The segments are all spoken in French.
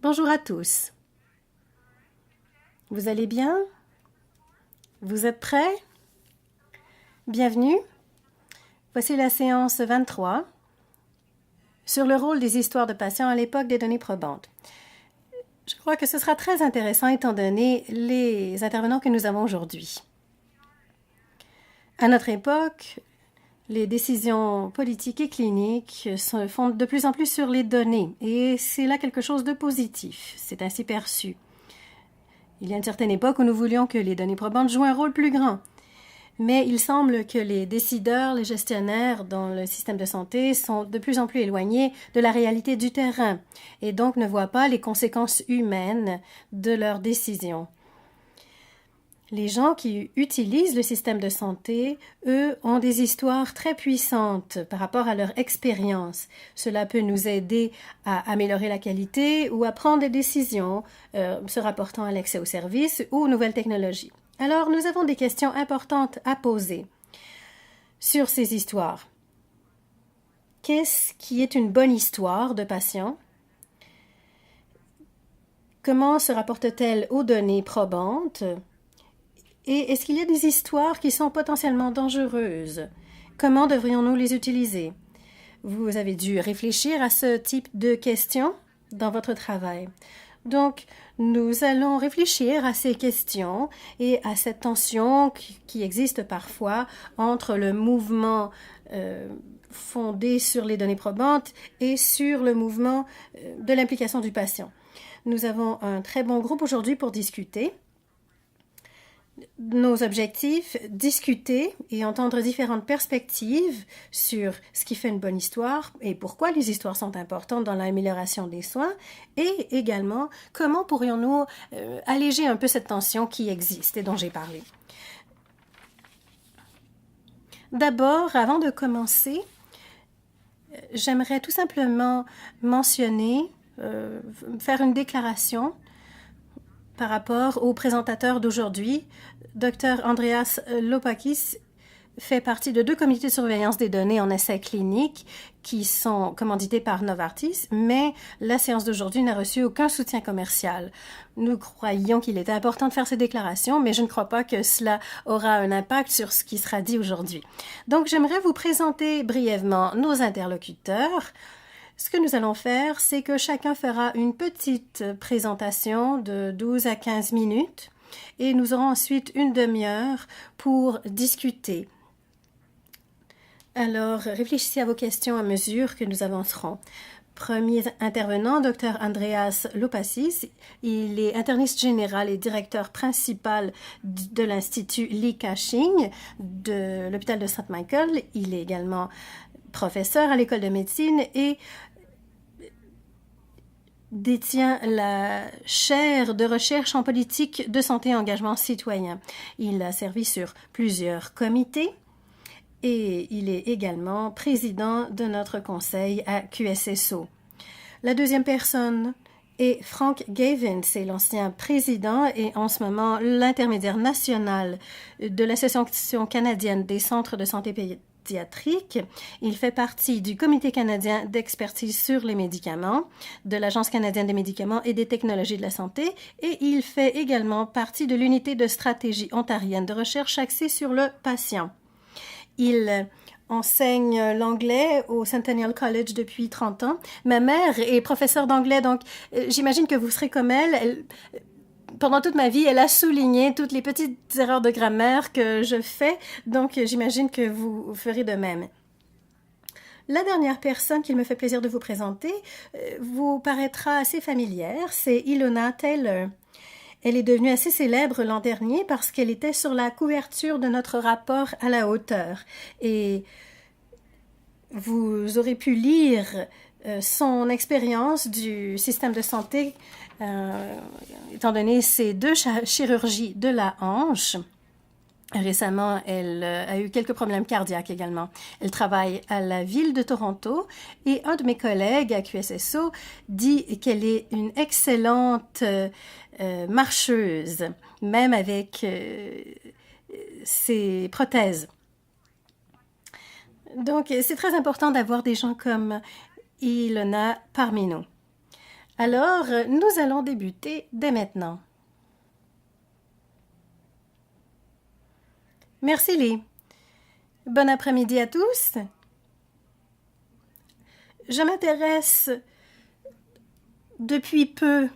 Bonjour à tous. Vous allez bien? Vous êtes prêts? Bienvenue. Voici la séance 23 sur le rôle des histoires de patients à l'époque des données probantes. Je crois que ce sera très intéressant étant donné les intervenants que nous avons aujourd'hui. À notre époque, les décisions politiques et cliniques se font de plus en plus sur les données et c'est là quelque chose de positif. C'est ainsi perçu. Il y a une certaine époque où nous voulions que les données probantes jouent un rôle plus grand. Mais il semble que les décideurs, les gestionnaires dans le système de santé sont de plus en plus éloignés de la réalité du terrain et donc ne voient pas les conséquences humaines de leurs décisions. Les gens qui utilisent le système de santé, eux, ont des histoires très puissantes par rapport à leur expérience. Cela peut nous aider à améliorer la qualité ou à prendre des décisions se rapportant à l'accès aux services ou aux nouvelles technologies. Alors, nous avons des questions importantes à poser sur ces histoires. Qu'est-ce qui est une bonne histoire de patient? Comment se rapporte-t-elle aux données probantes? Et est-ce qu'il y a des histoires qui sont potentiellement dangereuses? Comment devrions-nous les utiliser? Vous avez dû réfléchir à ce type de questions dans votre travail. Donc, nous allons réfléchir à ces questions et à cette tension qui existe parfois entre le mouvement fondé sur les données probantes et sur le mouvement de l'implication du patient. Nous avons un très bon groupe aujourd'hui pour discuter. Nos objectifs, discuter et entendre différentes perspectives sur ce qui fait une bonne histoire et pourquoi les histoires sont importantes dans l'amélioration des soins et également comment pourrions-nous alléger un peu cette tension qui existe et dont j'ai parlé. D'abord, avant de commencer, j'aimerais tout simplement mentionner, faire une déclaration par rapport au présentateur d'aujourd'hui. Dr Andreas Lopakis fait partie de 2 comités de surveillance des données en essais cliniques qui sont commandités par Novartis, mais la séance d'aujourd'hui n'a reçu aucun soutien commercial. Nous croyions qu'il était important de faire ces déclarations, mais je ne crois pas que cela aura un impact sur ce qui sera dit aujourd'hui. Donc, j'aimerais vous présenter brièvement nos interlocuteurs. Ce que nous allons faire, c'est que chacun fera une petite présentation de 12 à 15 minutes et nous aurons ensuite une demi-heure pour discuter. Alors, réfléchissez à vos questions à mesure que nous avancerons. Premier intervenant, Dr Andreas Lopakis. Il est interniste général et directeur principal de l'Institut Li Ka-shing de l'hôpital de Saint-Michael. Il est également professeur à l'école de médecine et détient la chaire de recherche en politique de santé et engagement citoyen. Il a servi sur plusieurs comités et il est également président de notre conseil à QSSO. La deuxième personne est Frank Gavin, c'est l'ancien président et en ce moment l'intermédiaire national de l'Association canadienne des centres de santé pédiatrique. Il fait partie du Comité canadien d'expertise sur les médicaments, de l'Agence canadienne des médicaments et des technologies de la santé et il fait également partie de l'unité de stratégie ontarienne de recherche axée sur le patient. Il enseigne l'anglais au Centennial College depuis 30 ans. Ma mère est professeure d'anglais, donc j'imagine que vous serez comme elle. Pendant toute ma vie, elle a souligné toutes les petites erreurs de grammaire que je fais, donc j'imagine que vous ferez de même. La dernière personne qu'il me fait plaisir de vous présenter vous paraîtra assez familière, c'est Ilona Taylor. Elle est devenue assez célèbre l'an dernier parce qu'elle était sur la couverture de notre rapport à la hauteur. Et vous aurez pu lire son expérience du système de santé étant donné ces 2 chirurgies de la hanche. Récemment, elle a eu quelques problèmes cardiaques également. Elle travaille à la ville de Toronto et un de mes collègues à QSSO dit qu'elle est une excellente marcheuse, même avec ses prothèses. Donc, c'est très important d'avoir des gens comme Ilona parmi nous. Alors, nous allons débuter dès maintenant. Merci, Lee. Bon après-midi à tous. Je m'intéresse depuis peu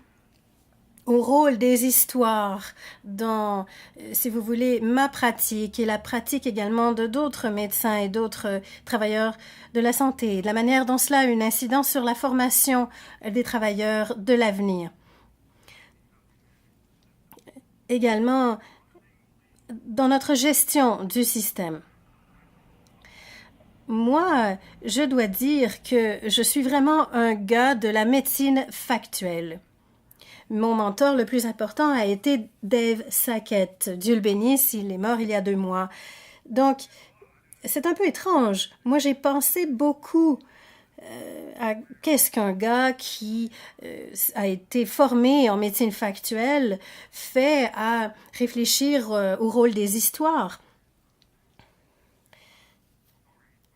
au rôle des histoires dans, si vous voulez, ma pratique et la pratique également de d'autres médecins et d'autres travailleurs de la santé, de la manière dont cela a une incidence sur la formation des travailleurs de l'avenir. Également, dans notre gestion du système. Moi, je dois dire que je suis vraiment un gars de la médecine factuelle. Mon mentor le plus important a été Dave Sackett. Dieu le bénisse, il est mort il y a 2 mois. Donc, c'est un peu étrange. Moi, j'ai pensé beaucoup à qu'est-ce qu'un gars qui a été formé en médecine factuelle fait à réfléchir au rôle des histoires.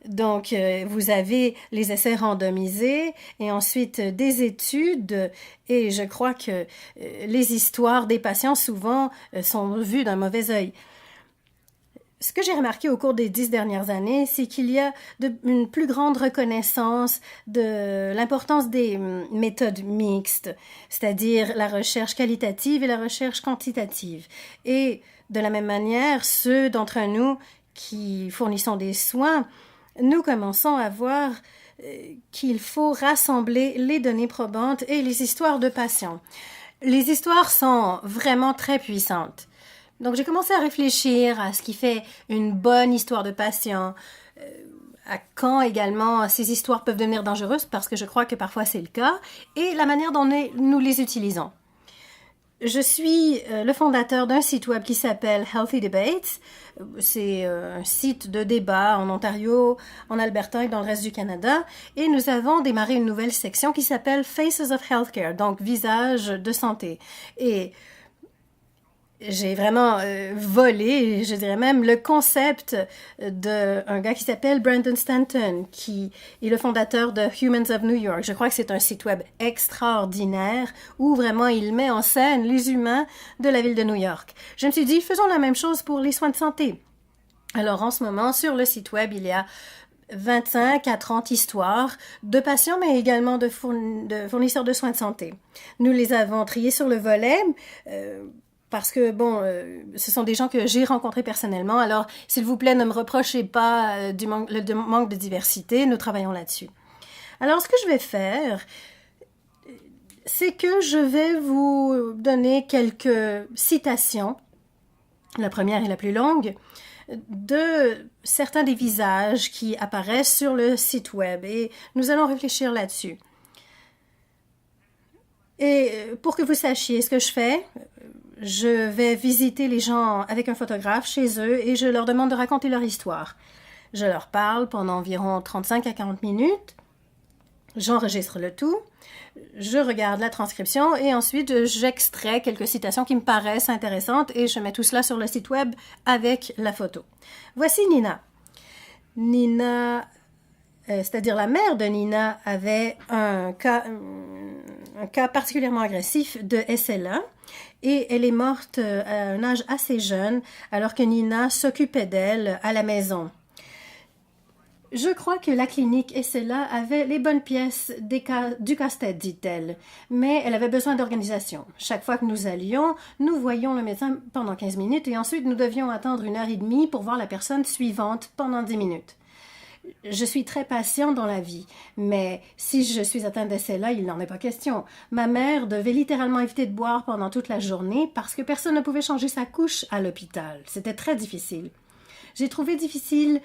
Donc, vous avez les essais randomisés et ensuite des études et je crois que les histoires des patients souvent sont vues d'un mauvais œil. Ce que j'ai remarqué au cours des 10 dernières années, c'est qu'il y a une plus grande reconnaissance de l'importance des méthodes mixtes, c'est-à-dire la recherche qualitative et la recherche quantitative. Et de la même manière, ceux d'entre nous qui fournissons des soins, nous commençons à voir qu'il faut rassembler les données probantes et les histoires de patients. Les histoires sont vraiment très puissantes. Donc, j'ai commencé à réfléchir à ce qui fait une bonne histoire de patient, à quand également ces histoires peuvent devenir dangereuses, parce que je crois que parfois c'est le cas, et la manière dont nous les utilisons. Je suis le fondateur d'un site web qui s'appelle Healthy Debates. C'est un site de débat en Ontario, en Alberta et dans le reste du Canada. Et nous avons démarré une nouvelle section qui s'appelle Faces of Healthcare, donc visage de santé. Et j'ai vraiment volé, je dirais même, le concept d'un gars qui s'appelle Brandon Stanton, qui est le fondateur de Humans of New York. Je crois que c'est un site web extraordinaire où vraiment il met en scène les humains de la ville de New York. Je me suis dit, faisons la même chose pour les soins de santé. Alors en ce moment, sur le site web, il y a 25 à 30 histoires de patients, mais également de fournisseurs de soins de santé. Nous les avons triés sur le volet parce que, bon, ce sont des gens que j'ai rencontrés personnellement. Alors, s'il vous plaît, ne me reprochez pas du manque de diversité. Nous travaillons là-dessus. Alors, ce que je vais faire, c'est que je vais vous donner quelques citations. La première est la plus longue, de certains des visages qui apparaissent sur le site web. Et nous allons réfléchir là-dessus. Et pour que vous sachiez ce que je fais, je vais visiter les gens avec un photographe chez eux et je leur demande de raconter leur histoire. Je leur parle pendant environ 35 à 40 minutes. J'enregistre le tout. Je regarde la transcription et ensuite j'extrais quelques citations qui me paraissent intéressantes et je mets tout cela sur le site web avec la photo. Voici Nina. Nina, c'est-à-dire la mère de Nina, avait un cas particulièrement agressif de SLA et elle est morte à un âge assez jeune alors que Nina s'occupait d'elle à la maison. Je crois que la clinique SLA avait les bonnes pièces du casse-tête, dit-elle, mais elle avait besoin d'organisation. Chaque fois que nous allions, nous voyions le médecin pendant 15 minutes et ensuite nous devions attendre 1h30 pour voir la personne suivante pendant 10 minutes. Je suis très patient dans la vie, mais si je suis atteinte de SLA, il n'en est pas question. Ma mère devait littéralement éviter de boire pendant toute la journée parce que personne ne pouvait changer sa couche à l'hôpital. C'était très difficile. J'ai trouvé difficile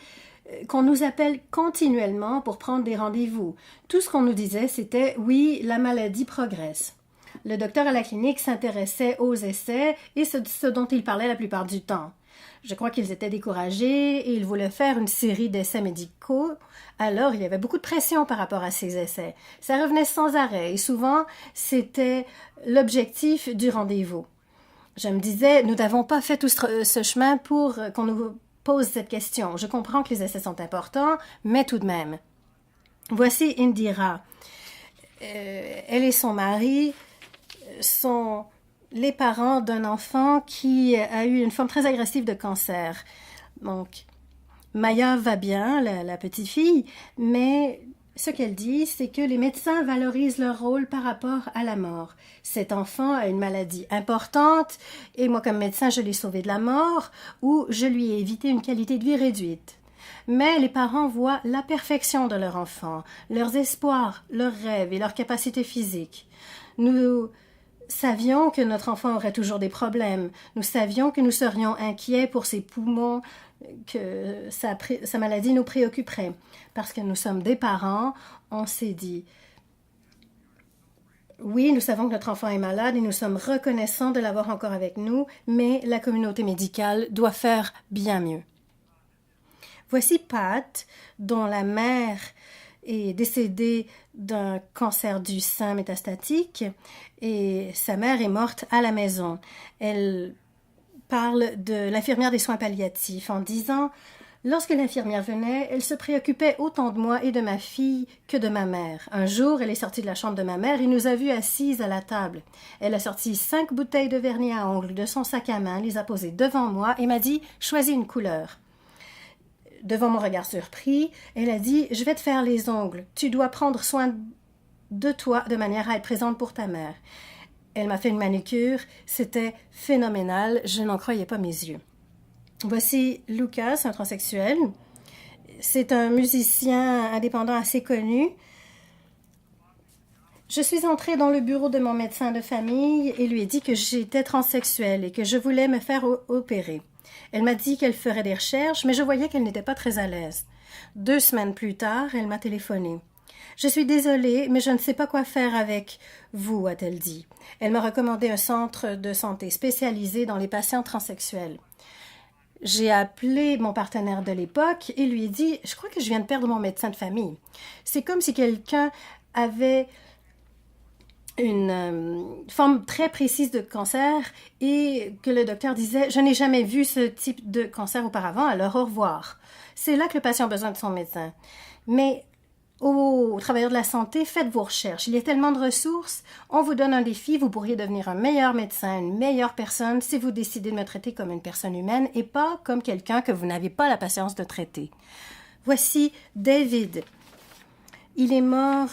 qu'on nous appelle continuellement pour prendre des rendez-vous. Tout ce qu'on nous disait, c'était « oui, la maladie progresse ». Le docteur à la clinique s'intéressait aux essais et ce dont il parlait la plupart du temps. Je crois qu'ils étaient découragés et ils voulaient faire une série d'essais médicaux. Alors, il y avait beaucoup de pression par rapport à ces essais. Ça revenait sans arrêt et souvent, c'était l'objectif du rendez-vous. Je me disais, nous n'avons pas fait tout ce chemin pour qu'on nous pose cette question. Je comprends que les essais sont importants, mais tout de même. Voici Indira. Elle et son mari sont les parents d'un enfant qui a eu une forme très agressive de cancer. Donc, Maya va bien, la petite fille, mais ce qu'elle dit, c'est que les médecins valorisent leur rôle par rapport à la mort. Cet enfant a une maladie importante et moi, comme médecin, je l'ai sauvé de la mort ou je lui ai évité une qualité de vie réduite. Mais les parents voient la perfection de leur enfant, leurs espoirs, leurs rêves et leurs capacités physiques. Nous savions que notre enfant aurait toujours des problèmes. Nous savions que nous serions inquiets pour ses poumons, que sa maladie nous préoccuperait. Parce que nous sommes des parents, on s'est dit, oui, nous savons que notre enfant est malade et nous sommes reconnaissants de l'avoir encore avec nous, mais la communauté médicale doit faire bien mieux. Voici Pat, dont la mère est décédée d'un cancer du sein métastatique et sa mère est morte à la maison. Elle parle de l'infirmière des soins palliatifs en disant « Lorsque l'infirmière venait, elle se préoccupait autant de moi et de ma fille que de ma mère. Un jour, elle est sortie de la chambre de ma mère et nous a vues assises à la table. Elle a sorti 5 bouteilles de vernis à ongles de son sac à main, les a posées devant moi et m'a dit « Choisis une couleur ». Devant mon regard surpris, elle a dit « Je vais te faire les ongles. Tu dois prendre soin de toi de manière à être présente pour ta mère. » Elle m'a fait une manucure. C'était phénoménal. Je n'en croyais pas mes yeux. Voici Lucas, un transsexuel. C'est un musicien indépendant assez connu. Je suis entrée dans le bureau de mon médecin de famille et lui ai dit que j'étais transsexuelle et que je voulais me faire opérer. Elle m'a dit qu'elle ferait des recherches, mais je voyais qu'elle n'était pas très à l'aise. 2 semaines plus tard, elle m'a téléphoné. « Je suis désolée, mais je ne sais pas quoi faire avec vous, a-t-elle dit. Elle m'a recommandé un centre de santé spécialisé dans les patients transsexuels. J'ai appelé mon partenaire de l'époque et lui ai dit « Je crois que je viens de perdre mon médecin de famille. » C'est comme si quelqu'un avait une forme très précise de cancer et que le docteur disait « Je n'ai jamais vu ce type de cancer auparavant, alors au revoir. » C'est là que le patient a besoin de son médecin. Mais aux travailleurs de la santé, faites vos recherches. Il y a tellement de ressources. On vous donne un défi. Vous pourriez devenir un meilleur médecin, une meilleure personne si vous décidez de me traiter comme une personne humaine et pas comme quelqu'un que vous n'avez pas la patience de traiter. Voici David. Il est mort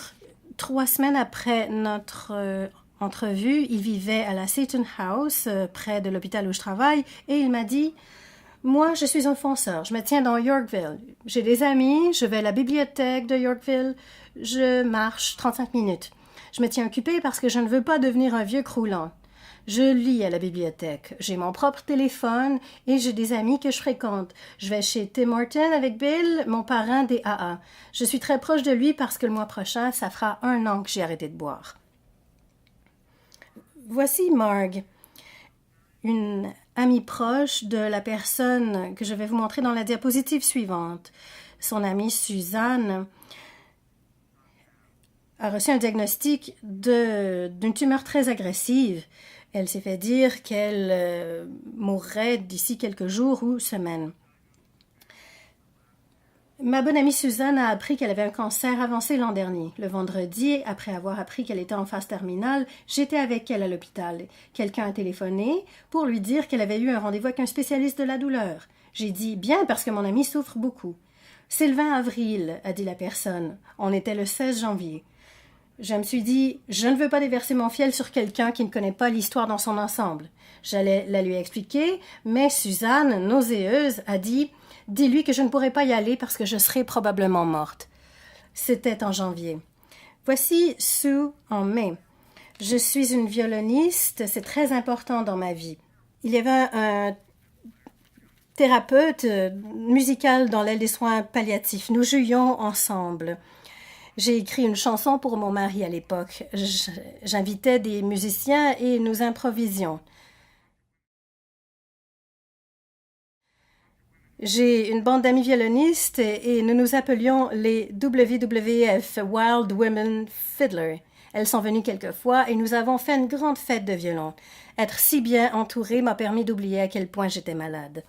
3 semaines après notre entrevue. Il vivait à la Seton House, près de l'hôpital où je travaille, et il m'a dit « Moi, je suis un fonceur. Je me tiens dans Yorkville. J'ai des amis, je vais à la bibliothèque de Yorkville, je marche 35 minutes. Je me tiens occupée parce que je ne veux pas devenir un vieux croulant. Je lis à la bibliothèque. J'ai mon propre téléphone et j'ai des amis que je fréquente. Je vais chez Tim Horton avec Bill, mon parrain des AA. Je suis très proche de lui parce que le mois prochain, ça fera 1 an que j'ai arrêté de boire. » Voici Marg, une amie proche de la personne que je vais vous montrer dans la diapositive suivante. Son amie Suzanne a reçu un diagnostic d'une tumeur très agressive. Elle s'est fait dire qu'elle mourrait d'ici quelques jours ou semaines. Ma bonne amie Suzanne a appris qu'elle avait un cancer avancé l'an dernier. Le vendredi, après avoir appris qu'elle était en phase terminale, j'étais avec elle à l'hôpital. Quelqu'un a téléphoné pour lui dire qu'elle avait eu un rendez-vous avec un spécialiste de la douleur. J'ai dit « Bien, parce que mon amie souffre beaucoup. » « C'est le 20 avril, a dit la personne. On était le 16 janvier. Je me suis dit « Je ne veux pas déverser mon fiel sur quelqu'un qui ne connaît pas l'histoire dans son ensemble. » J'allais la lui expliquer, mais Suzanne, nauséeuse, a dit « Dis-lui que je ne pourrai pas y aller parce que je serai probablement morte. » C'était en janvier. Voici Sue en mai. Je suis une violoniste, c'est très important dans ma vie. Il y avait un thérapeute musical dans l'aile des soins palliatifs. Nous jouions ensemble. J'ai écrit une chanson pour mon mari à l'époque. J'invitais des musiciens et nous improvisions. J'ai une bande d'amis violonistes et nous nous appelions les WWF, Wild Women Fiddler. Elles sont venues quelquefois et nous avons fait une grande fête de violon. Être si bien entourée m'a permis d'oublier à quel point j'étais malade.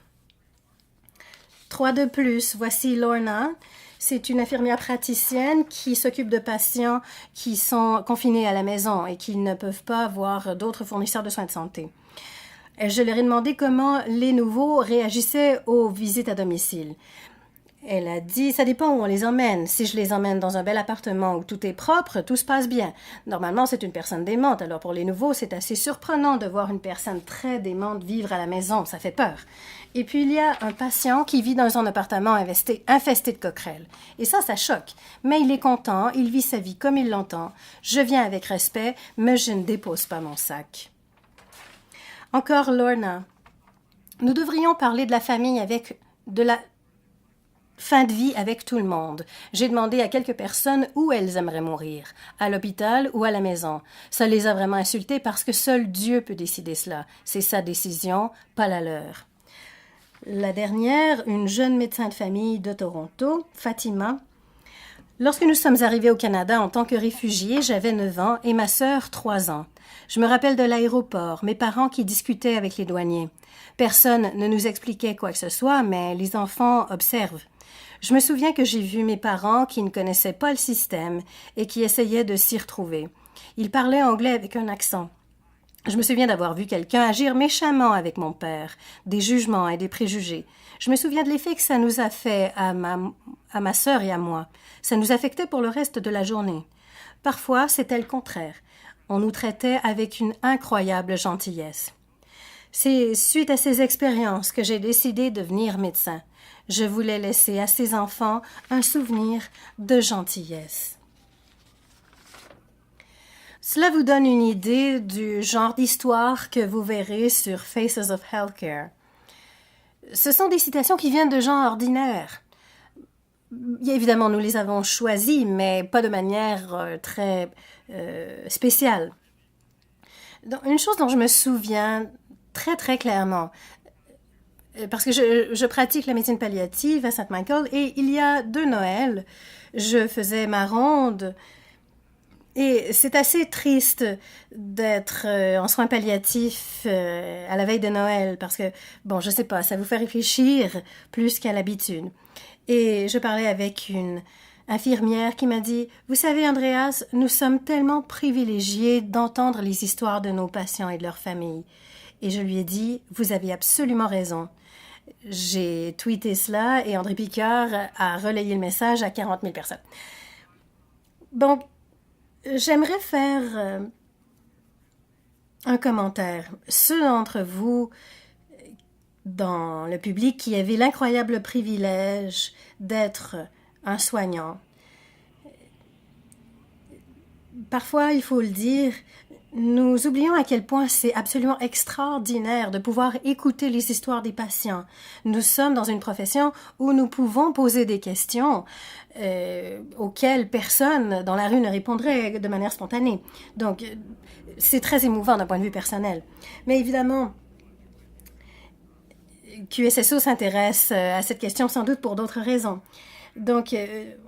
3 de plus, voici Lorna. C'est une infirmière praticienne qui s'occupe de patients qui sont confinés à la maison et qui ne peuvent pas voir d'autres fournisseurs de soins de santé. Je leur ai demandé comment les nouveaux réagissaient aux visites à domicile. Elle a dit, ça dépend où on les emmène. Si je les emmène dans un bel appartement où tout est propre, tout se passe bien. Normalement, c'est une personne démente. Alors pour les nouveaux, c'est assez surprenant de voir une personne très démente vivre à la maison. Ça fait peur. Et puis il y a un patient qui vit dans un appartement infesté de coquerelles. Et ça choque. Mais il est content, il vit sa vie comme il l'entend. Je viens avec respect, mais je ne dépose pas mon sac. Encore Lorna. Nous devrions parler de la famille de la fin de vie avec tout le monde. J'ai demandé à quelques personnes où elles aimeraient mourir, à l'hôpital ou à la maison. Ça les a vraiment insultées parce que seul Dieu peut décider cela. C'est sa décision, pas la leur. La dernière, une jeune médecin de famille de Toronto, Fatima. Lorsque nous sommes arrivés au Canada en tant que réfugiés, j'avais 9 ans et ma sœur 3 ans. Je me rappelle de l'aéroport, mes parents qui discutaient avec les douaniers. Personne ne nous expliquait quoi que ce soit, mais les enfants observent. Je me souviens que j'ai vu mes parents qui ne connaissaient pas le système et qui essayaient de s'y retrouver. Ils parlaient anglais avec un accent. Je me souviens d'avoir vu quelqu'un agir méchamment avec mon père, des jugements et des préjugés. Je me souviens de l'effet que ça nous a fait à ma sœur et à moi. Ça nous affectait pour le reste de la journée. Parfois, c'était le contraire. On nous traitait avec une incroyable gentillesse. C'est suite à ces expériences que j'ai décidé de devenir médecin. Je voulais laisser à ces enfants un souvenir de gentillesse. Cela vous donne une idée du genre d'histoire que vous verrez sur Faces of Healthcare. Ce sont des citations qui viennent de gens ordinaires. Évidemment, nous les avons choisies, mais pas de manière très spéciale. Donc, une chose dont je me souviens très, très clairement, parce que je pratique la médecine palliative à Saint-Michael, et il y a 2 Noëls, je faisais ma ronde, et c'est assez triste d'être en soins palliatifs à la veille de Noël, parce que, bon, je sais pas, ça vous fait réfléchir plus qu'à l'habitude. Et je parlais avec une infirmière qui m'a dit, « Vous savez, Andreas, nous sommes tellement privilégiés d'entendre les histoires de nos patients et de leurs familles. » Et je lui ai dit, « Vous avez absolument raison. » J'ai tweeté cela et André Picard a relayé le message à 40 000 personnes. Donc, j'aimerais faire un commentaire. Ceux d'entre vous dans le public qui avaient l'incroyable privilège d'être un soignant. Parfois, il faut le dire, nous oublions à quel point c'est absolument extraordinaire de pouvoir écouter les histoires des patients. Nous sommes dans une profession où nous pouvons poser des questions auxquelles personne dans la rue ne répondrait de manière spontanée. Donc, c'est très émouvant d'un point de vue personnel. Mais évidemment, QSSO s'intéresse à cette question sans doute pour d'autres raisons. Donc,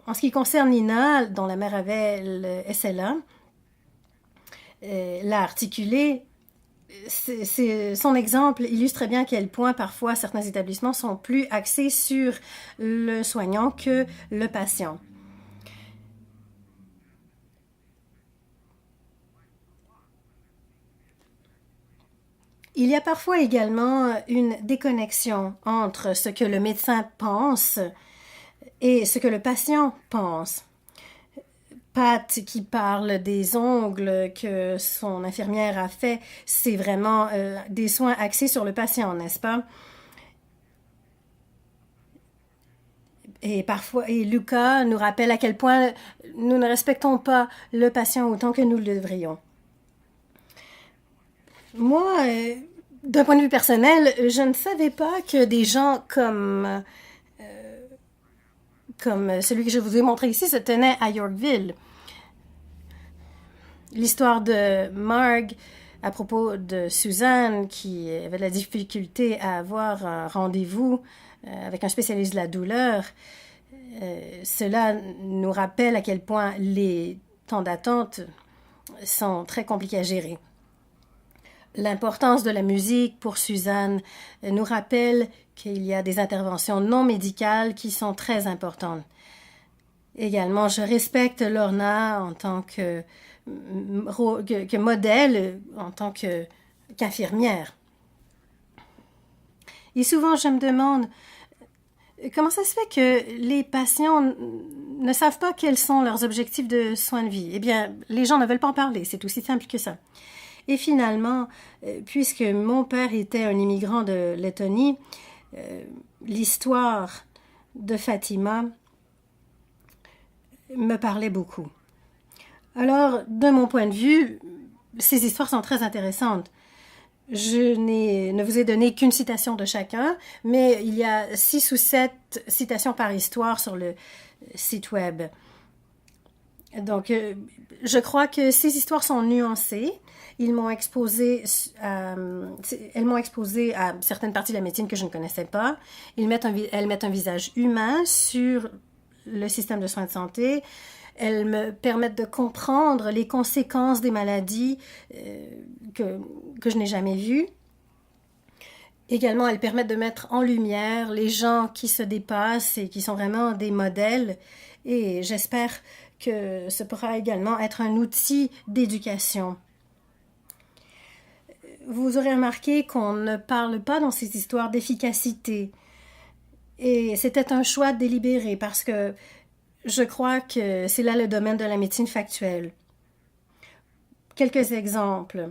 en ce qui concerne Nina, dont la mère avait le SLA, l'a articulé, son exemple illustre très bien à quel point parfois certains établissements sont plus axés sur le soignant que le patient. Il y a parfois également une déconnexion entre ce que le médecin pense et ce que le patient pense. Pat qui parle des ongles que son infirmière a fait, c'est vraiment des soins axés sur le patient, n'est-ce pas? Et parfois, et Lucas nous rappelle à quel point nous ne respectons pas le patient autant que nous le devrions. Moi, d'un point de vue personnel, je ne savais pas que des gens comme celui que je vous ai montré ici se tenait à Yorkville. L'histoire de Marg à propos de Suzanne qui avait de la difficulté à avoir un rendez-vous avec un spécialiste de la douleur, cela nous rappelle à quel point les temps d'attente sont très compliqués à gérer. L'importance de la musique pour Suzanne nous rappelle qu'il y a des interventions non médicales qui sont très importantes. Également, je respecte Lorna en tant que modèle, en tant qu'infirmière. Et souvent, je me demande comment ça se fait que les patients ne savent pas quels sont leurs objectifs de soins de vie. Eh bien, les gens ne veulent pas en parler, c'est aussi simple que ça. Et finalement, puisque mon père était un immigrant de Lettonie, l'histoire de Fatima me parlait beaucoup. Alors, de mon point de vue, ces histoires sont très intéressantes. Je ne vous ai donné qu'une citation de chacun, mais il y a 6 ou 7 citations par histoire sur le site web. Donc, je crois que ces histoires sont nuancées. Elles m'ont exposé à certaines parties de la médecine que je ne connaissais pas. Elles mettent un visage humain sur le système de soins de santé. Elles me permettent de comprendre les conséquences des maladies que je n'ai jamais vues. Également, elles permettent de mettre en lumière les gens qui se dépassent et qui sont vraiment des modèles. Et j'espère que ce pourra également être un outil d'éducation. Vous aurez remarqué qu'on ne parle pas dans ces histoires d'efficacité. Et c'était un choix délibéré parce que je crois que c'est là le domaine de la médecine factuelle. Quelques exemples.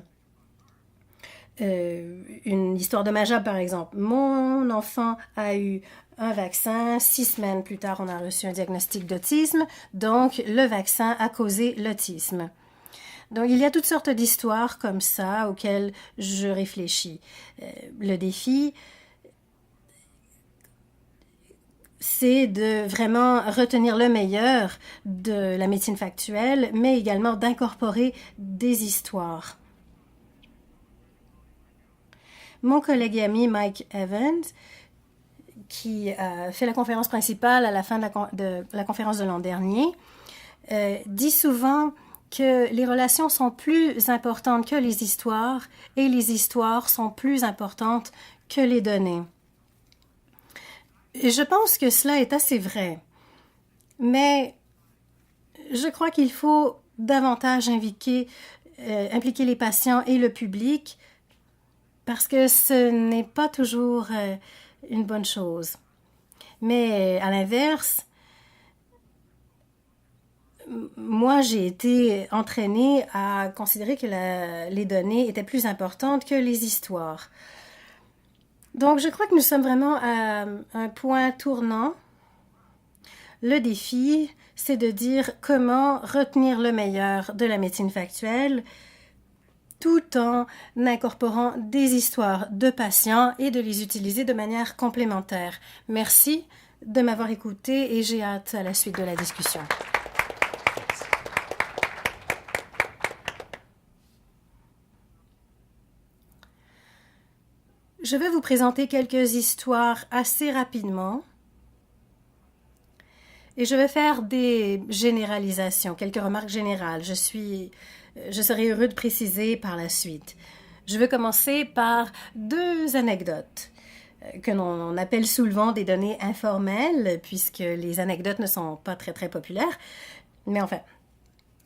Une histoire de Majab, par exemple. Mon enfant a eu un vaccin. 6 semaines plus tard, on a reçu un diagnostic d'autisme. Donc, le vaccin a causé l'autisme. Donc, il y a toutes sortes d'histoires comme ça auxquelles je réfléchis. Le défi, c'est de vraiment retenir le meilleur de la médecine factuelle, mais également d'incorporer des histoires. Mon collègue et ami Mike Evans, qui a fait la conférence principale à la fin de la conférence de l'an dernier, dit souvent que les relations sont plus importantes que les histoires et les histoires sont plus importantes que les données. Et je pense que cela est assez vrai. Mais je crois qu'il faut davantage impliquer les patients et le public parce que ce n'est pas toujours une bonne chose. Mais à l'inverse, moi, j'ai été entraînée à considérer que les données étaient plus importantes que les histoires. Donc, je crois que nous sommes vraiment à un point tournant. Le défi, c'est de dire comment retenir le meilleur de la médecine factuelle tout en incorporant des histoires de patients et de les utiliser de manière complémentaire. Merci de m'avoir écouté et j'ai hâte à la suite de la discussion. Je vais vous présenter quelques histoires assez rapidement et je vais faire des généralisations, quelques remarques générales. Je serai heureux de préciser par la suite. Je vais commencer par 2 anecdotes que l'on appelle souvent des données informelles puisque les anecdotes ne sont pas très très populaires. Mais enfin,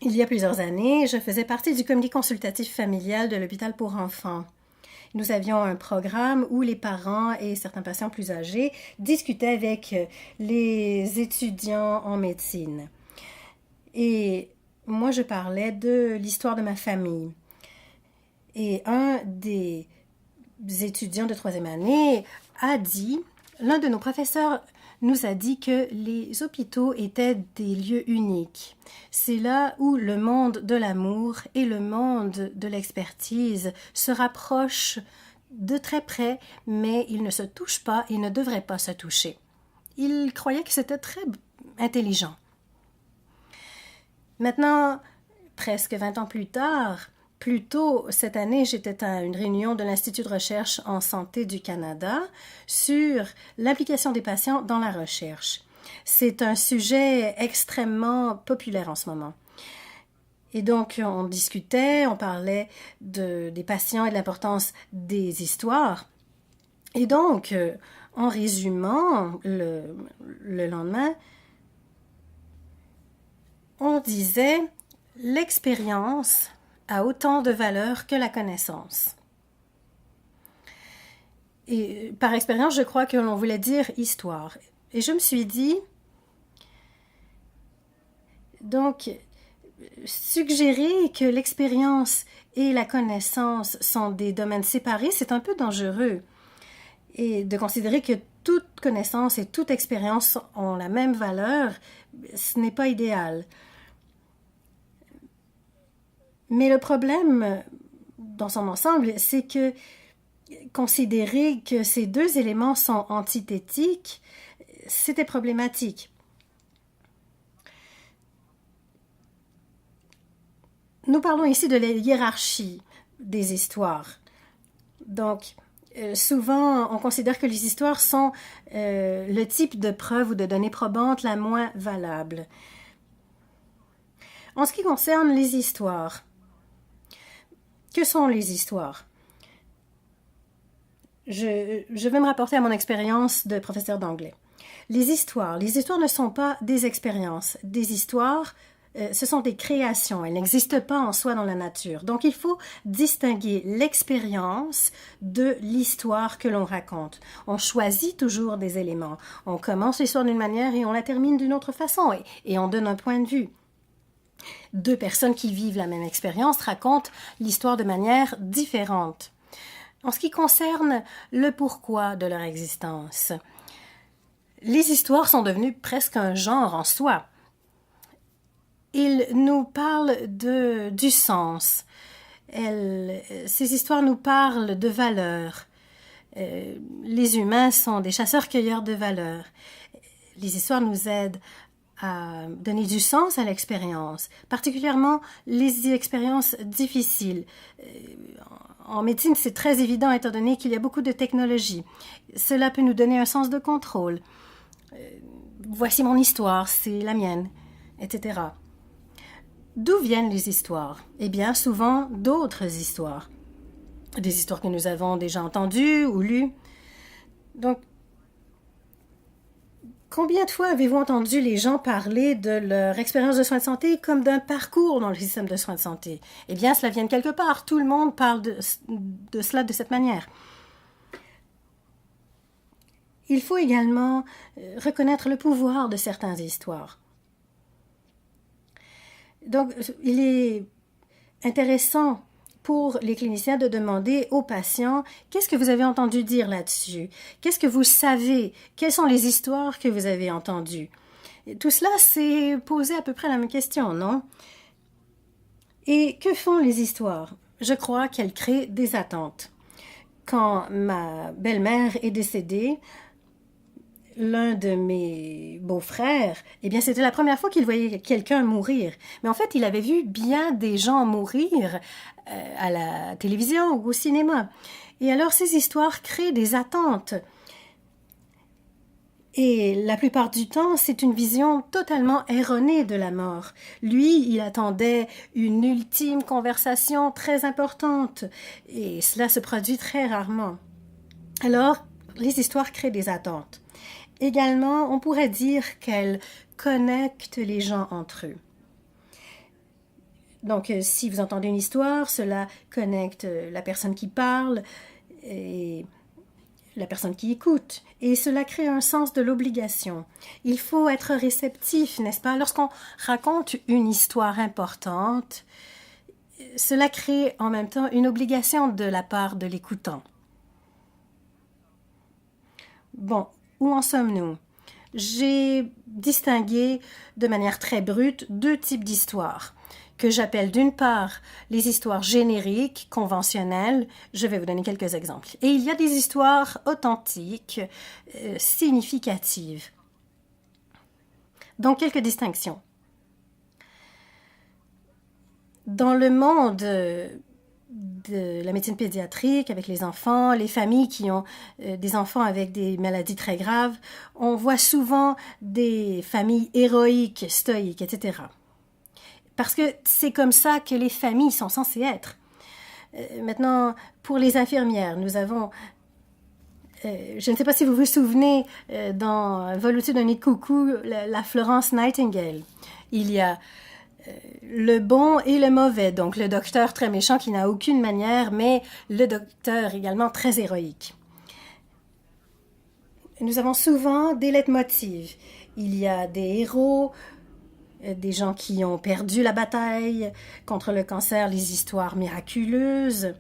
il y a plusieurs années, je faisais partie du comité consultatif familial de l'hôpital pour enfants. Nous avions un programme où les parents et certains patients plus âgés discutaient avec les étudiants en médecine. Et moi, je parlais de l'histoire de ma famille. Et un des étudiants de 3e année a dit, l'un de nos professeurs nous a dit que les hôpitaux étaient des lieux uniques. C'est là où le monde de l'amour et le monde de l'expertise se rapprochent de très près, mais ils ne se touchent pas et ne devraient pas se toucher. Il croyait que c'était très intelligent. Maintenant, presque 20 ans plus tard, plus tôt cette année, j'étais à une réunion de l'Institut de recherche en santé du Canada sur l'implication des patients dans la recherche. C'est un sujet extrêmement populaire en ce moment. Et donc, on discutait, on parlait des patients et de l'importance des histoires. Et donc, en résumant, le lendemain, on disait « L'expérience a autant de valeur que la connaissance ». Et par expérience, je crois que l'on voulait dire histoire. Et je me suis dit, donc, suggérer que l'expérience et la connaissance sont des domaines séparés, c'est un peu dangereux. Et de considérer que toute connaissance et toute expérience ont la même valeur, ce n'est pas idéal. Mais le problème, dans son ensemble, c'est que considérer que ces deux éléments sont antithétiques, c'était problématique. Nous parlons ici de la hiérarchie des histoires. Donc, souvent, on considère que les histoires sont le type de preuve ou de données probantes la moins valable. En ce qui concerne les histoires, que sont les histoires? Je vais me rapporter à mon expérience de professeur d'anglais. Les histoires ne sont pas des expériences. Des histoires, ce sont des créations. Elles n'existent pas en soi dans la nature. Donc, il faut distinguer l'expérience de l'histoire que l'on raconte. On choisit toujours des éléments. On commence l'histoire d'une manière et on la termine d'une autre façon. Et on donne un point de vue. Deux personnes qui vivent la même expérience racontent l'histoire de manière différente. En ce qui concerne le pourquoi de leur existence, les histoires sont devenues presque un genre en soi. Ils nous parlent du sens. Ces histoires nous parlent de valeurs. Les humains sont des chasseurs-cueilleurs de valeurs. Les histoires nous aident à donner du sens à l'expérience, particulièrement les expériences difficiles. En médecine, c'est très évident étant donné qu'il y a beaucoup de technologies. Cela peut nous donner un sens de contrôle. Voici mon histoire, c'est la mienne, etc. D'où viennent les histoires? Eh bien, souvent d'autres histoires. Des histoires que nous avons déjà entendues ou lues. Donc, combien de fois avez-vous entendu les gens parler de leur expérience de soins de santé comme d'un parcours dans le système de soins de santé? Eh bien, cela vient de quelque part. Tout le monde parle de cela de cette manière. Il faut également reconnaître le pouvoir de certaines histoires. Donc, il est intéressant pour les cliniciens de demander aux patients « Qu'est-ce que vous avez entendu dire là-dessus? Qu'est-ce que vous savez? Quelles sont les histoires que vous avez entendues? » Tout cela, c'est poser à peu près la même question, non? Et que font les histoires? Je crois qu'elles créent des attentes. Quand ma belle-mère est décédée, l'un de mes beaux-frères, eh bien, c'était la première fois qu'il voyait quelqu'un mourir. Mais en fait, il avait vu bien des gens mourir à la télévision ou au cinéma. Et alors, ces histoires créent des attentes. Et la plupart du temps, c'est une vision totalement erronée de la mort. Lui, il attendait une ultime conversation très importante. Et cela se produit très rarement. Alors, les histoires créent des attentes. Également, on pourrait dire qu'elles connectent les gens entre eux. Donc, si vous entendez une histoire, cela connecte la personne qui parle et la personne qui écoute. Et cela crée un sens de l'obligation. Il faut être réceptif, n'est-ce pas? Lorsqu'on raconte une histoire importante, cela crée en même temps une obligation de la part de l'écoutant. Bon, où en sommes-nous? J'ai distingué de manière très brute deux types d'histoires que j'appelle d'une part les histoires génériques, conventionnelles. Je vais vous donner quelques exemples. Et il y a des histoires authentiques, significatives. Donc, quelques distinctions. Dans le monde de la médecine pédiatrique avec les enfants, les familles qui ont des enfants avec des maladies très graves, on voit souvent des familles héroïques, stoïques, etc. parce que c'est comme ça que les familles sont censées être. Maintenant, pour les infirmières, nous avons... je ne sais pas si vous vous souvenez, dans Vol-au-dessus d'un nid de coucou, la Florence Nightingale. Il y a le bon et le mauvais, donc le docteur très méchant qui n'a aucune manière, mais le docteur également très héroïque. Nous avons souvent des leitmotivs. Il y a des héros, des gens qui ont perdu la bataille contre le cancer, les histoires miraculeuses.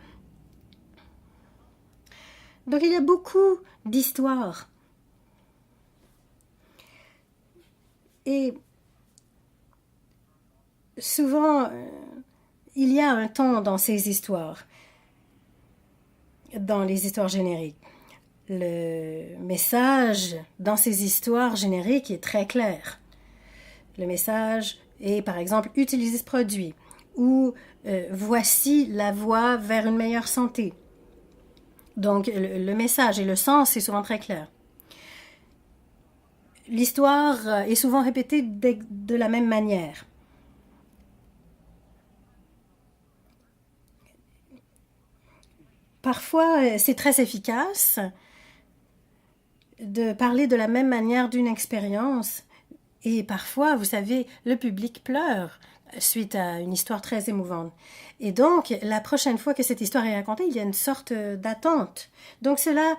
Donc il y a beaucoup d'histoires. Et souvent, il y a un ton dans ces histoires, dans les histoires génériques. Le message dans ces histoires génériques est très clair. Le message est, par exemple, utilisez ce produit ou voici la voie vers une meilleure santé. Donc, le message et le sens est souvent très clair. L'histoire est souvent répétée de la même manière. Parfois, c'est très efficace de parler de la même manière d'une expérience. Et parfois, vous savez, le public pleure suite à une histoire très émouvante. Et donc, la prochaine fois que cette histoire est racontée, il y a une sorte d'attente. Donc, cela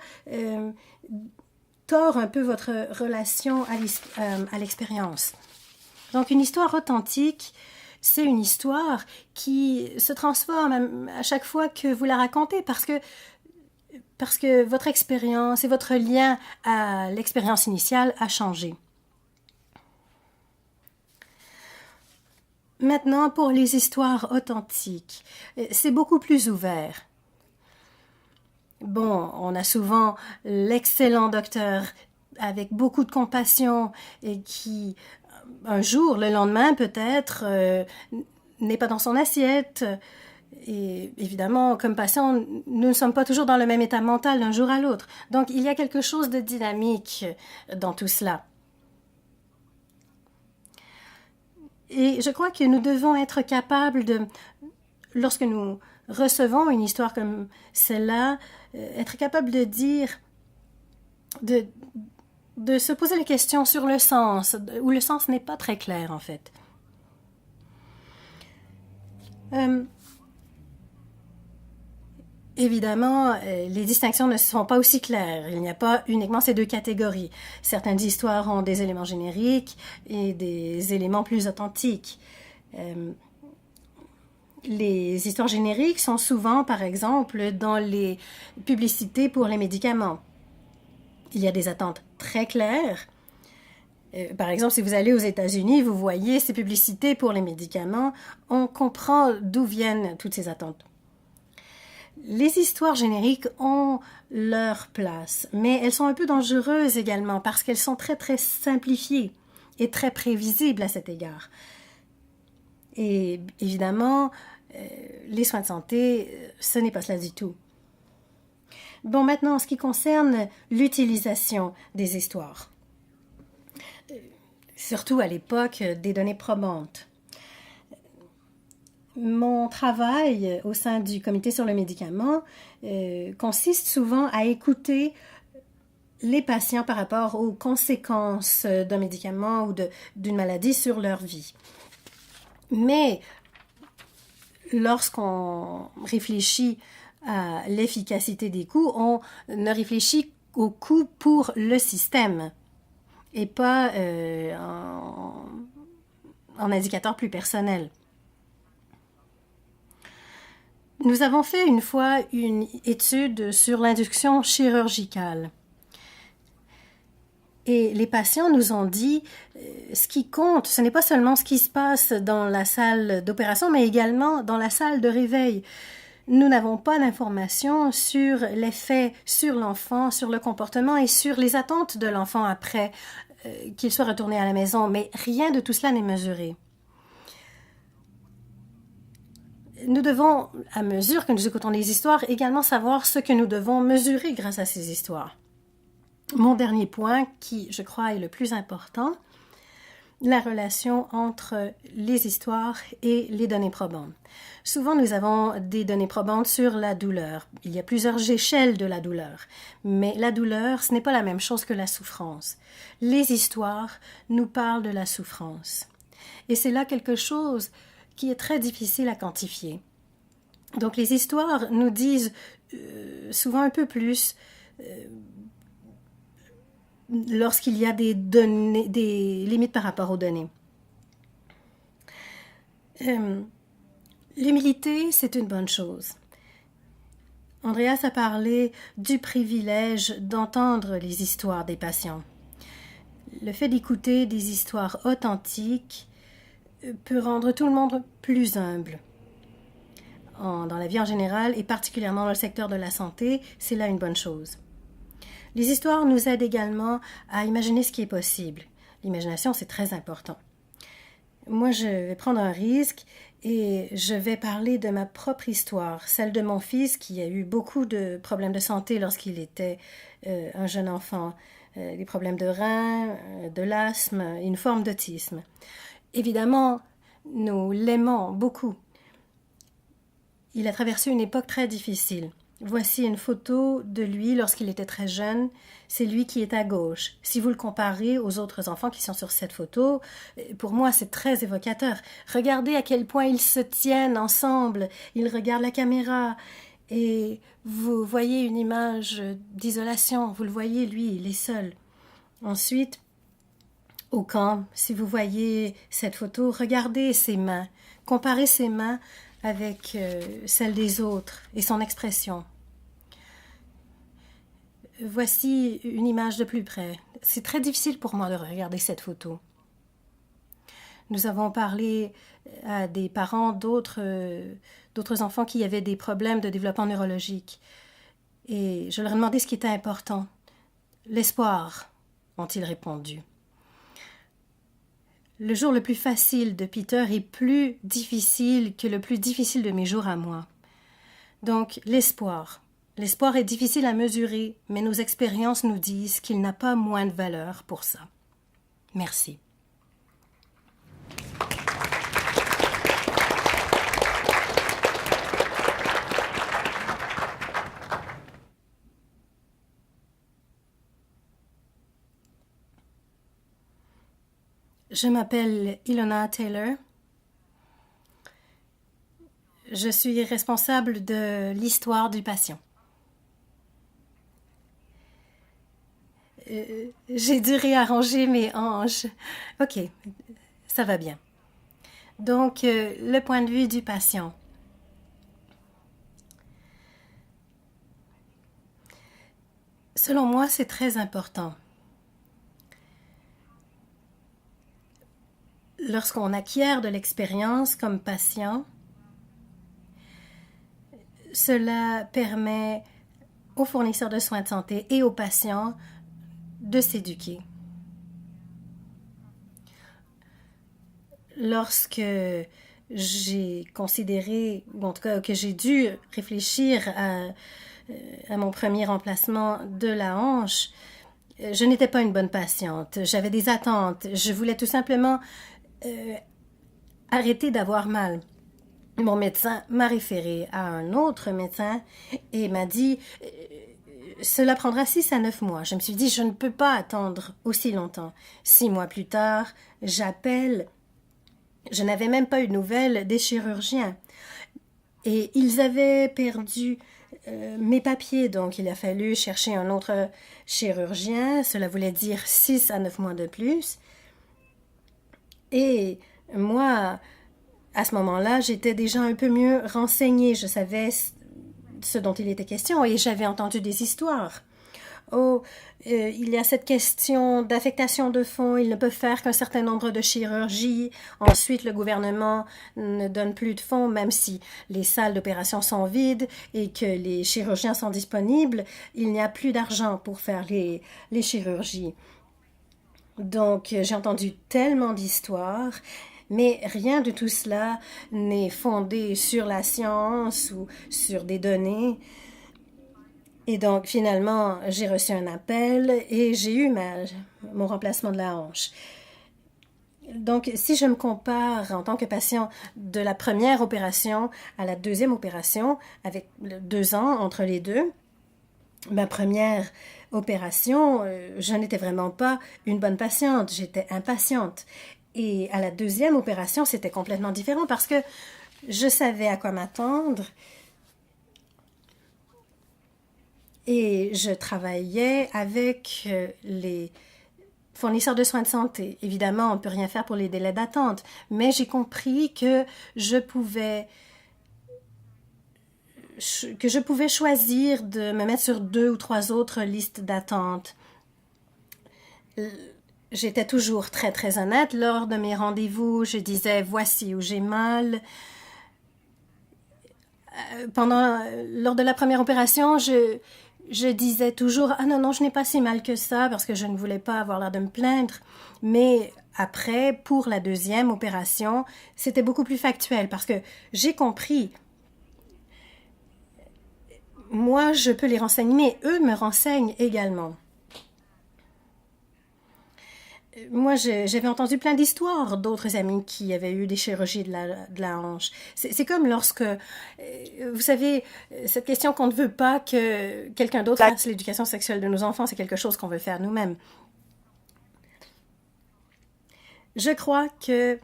tord un peu votre relation à l'expérience. Donc, une histoire authentique, c'est une histoire qui se transforme à chaque fois que vous la racontez parce que votre expérience et votre lien à l'expérience initiale a changé. Maintenant, pour les histoires authentiques, c'est beaucoup plus ouvert. Bon, on a souvent l'excellent docteur avec beaucoup de compassion et qui, un jour, le lendemain peut-être, n'est pas dans son assiette. Et évidemment, comme patient, nous ne sommes pas toujours dans le même état mental d'un jour à l'autre. Donc, il y a quelque chose de dynamique dans tout cela. Et je crois que nous devons être capables de, lorsque nous recevons une histoire comme celle-là, être capables de dire, de se poser la question sur le sens, où le sens n'est pas très clair en fait. Évidemment, les distinctions ne sont pas aussi claires. Il n'y a pas uniquement ces deux catégories. Certaines histoires ont des éléments génériques et des éléments plus authentiques. Les histoires génériques sont souvent, par exemple, dans les publicités pour les médicaments. Il y a des attentes très claires. Par exemple, si vous allez aux États-Unis, vous voyez ces publicités pour les médicaments, on comprend d'où viennent toutes ces attentes. Les histoires génériques ont leur place, mais elles sont un peu dangereuses également parce qu'elles sont très très simplifiées et très prévisibles à cet égard. Et évidemment, les soins de santé, ce n'est pas cela du tout. Bon, maintenant, en ce qui concerne l'utilisation des histoires, surtout à l'époque des données probantes. Mon travail au sein du comité sur le médicament consiste souvent à écouter les patients par rapport aux conséquences d'un médicament ou d'une maladie sur leur vie. Mais lorsqu'on réfléchit à l'efficacité des coûts, on ne réfléchit aux coûts pour le système et pas en indicateur plus personnel. Nous avons fait une fois une étude sur l'induction chirurgicale. Et les patients nous ont dit, ce qui compte, ce n'est pas seulement ce qui se passe dans la salle d'opération, mais également dans la salle de réveil. Nous n'avons pas d'informations sur l'effet sur l'enfant, sur le comportement et sur les attentes de l'enfant après qu'il soit retourné à la maison, mais rien de tout cela n'est mesuré. Nous devons, à mesure que nous écoutons les histoires, également savoir ce que nous devons mesurer grâce à ces histoires. Mon dernier point, qui, je crois, est le plus important, la relation entre les histoires et les données probantes. Souvent, nous avons des données probantes sur la douleur. Il y a plusieurs échelles de la douleur, mais la douleur, ce n'est pas la même chose que la souffrance. Les histoires nous parlent de la souffrance. Et c'est là quelque chose qui est très difficile à quantifier. Donc, les histoires nous disent souvent un peu plus lorsqu'il y a des limites par rapport aux données. L'humilité, c'est une bonne chose. Andreas a parlé du privilège d'entendre les histoires des patients. Le fait d'écouter des histoires authentiques peut rendre tout le monde plus humble. Dans la vie en général et particulièrement dans le secteur de la santé, c'est là une bonne chose. Les histoires nous aident également à imaginer ce qui est possible. L'imagination, c'est très important. Moi, je vais prendre un risque et je vais parler de ma propre histoire, celle de mon fils qui a eu beaucoup de problèmes de santé lorsqu'il était un jeune enfant, des problèmes de reins, de l'asthme, une forme d'autisme. Évidemment, nous l'aimons beaucoup. Il a traversé une époque très difficile. Voici une photo de lui lorsqu'il était très jeune. C'est lui qui est à gauche. Si vous le comparez aux autres enfants qui sont sur cette photo, pour moi, c'est très évocateur. Regardez à quel point ils se tiennent ensemble. Ils regardent la caméra et vous voyez une image d'isolation. Vous le voyez, lui, il est seul. Ensuite, au camp, si vous voyez cette photo, regardez ses mains. Comparez ses mains avec celle des autres et son expression. Voici une image de plus près. C'est très difficile pour moi de regarder cette photo. Nous avons parlé à des parents d'autres enfants qui avaient des problèmes de développement neurologique. Et je leur ai demandé ce qui était important. L'espoir, ont-ils répondu. Le jour le plus facile de Peter est plus difficile que le plus difficile de mes jours à moi. Donc, l'espoir. L'espoir est difficile à mesurer, mais nos expériences nous disent qu'il n'a pas moins de valeur pour ça. Merci. Je m'appelle Ilona Taylor. Je suis responsable de l'histoire du patient. J'ai dû réarranger mes hanches. OK, ça va bien. Donc, le point de vue du patient. Selon moi, c'est très important. Lorsqu'on acquiert de l'expérience comme patient, cela permet aux fournisseurs de soins de santé et aux patients de s'éduquer. Lorsque j'ai considéré, ou en tout cas que j'ai dû réfléchir à mon premier remplacement de la hanche, je n'étais pas une bonne patiente. J'avais des attentes. Je voulais tout simplement arrêter d'avoir mal. Mon médecin m'a référé à un autre médecin et m'a dit cela prendra 6 à 9 mois. Je me suis dit je ne peux pas attendre aussi longtemps. 6 mois plus tard, j'appelle. Je n'avais même pas eu de nouvelles des chirurgiens. Et ils avaient perdu mes papiers, donc il a fallu chercher un autre chirurgien. Cela voulait dire 6 à 9 mois de plus. Et moi, à ce moment-là, j'étais déjà un peu mieux renseignée. Je savais ce dont il était question et j'avais entendu des histoires. Oh, il y a cette question d'affectation de fonds. Ils ne peuvent faire qu'un certain nombre de chirurgies. Ensuite, le gouvernement ne donne plus de fonds, même si les salles d'opération sont vides et que les chirurgiens sont disponibles. Il n'y a plus d'argent pour faire les chirurgies. Donc, j'ai entendu tellement d'histoires, mais rien de tout cela n'est fondé sur la science ou sur des données. Et donc, finalement, j'ai reçu un appel et j'ai eu mon remplacement de la hanche. Donc, si je me compare en tant que patient de la première opération à la deuxième opération, avec 2 ans entre les deux, ma première opération, je n'étais vraiment pas une bonne patiente, j'étais impatiente. Et à la deuxième opération, c'était complètement différent parce que je savais à quoi m'attendre et je travaillais avec les fournisseurs de soins de santé. Évidemment, on ne peut rien faire pour les délais d'attente, mais j'ai compris que je pouvais choisir de me mettre sur 2 ou 3 autres listes d'attente. J'étais toujours très très honnête lors de mes rendez-vous. Je disais voici où j'ai mal. Lors de la première opération, je disais toujours ah non non je n'ai pas si mal que ça parce que je ne voulais pas avoir l'air de me plaindre. Mais après, pour la deuxième opération, c'était beaucoup plus factuel parce que j'ai compris. Moi, je peux les renseigner, mais eux me renseignent également. Moi, j'avais entendu plein d'histoires d'autres amis qui avaient eu des chirurgies de la hanche. C'est comme lorsque, vous savez, cette question qu'on ne veut pas que quelqu'un d'autre fasse l'éducation sexuelle de nos enfants, c'est quelque chose qu'on veut faire nous-mêmes. Je crois que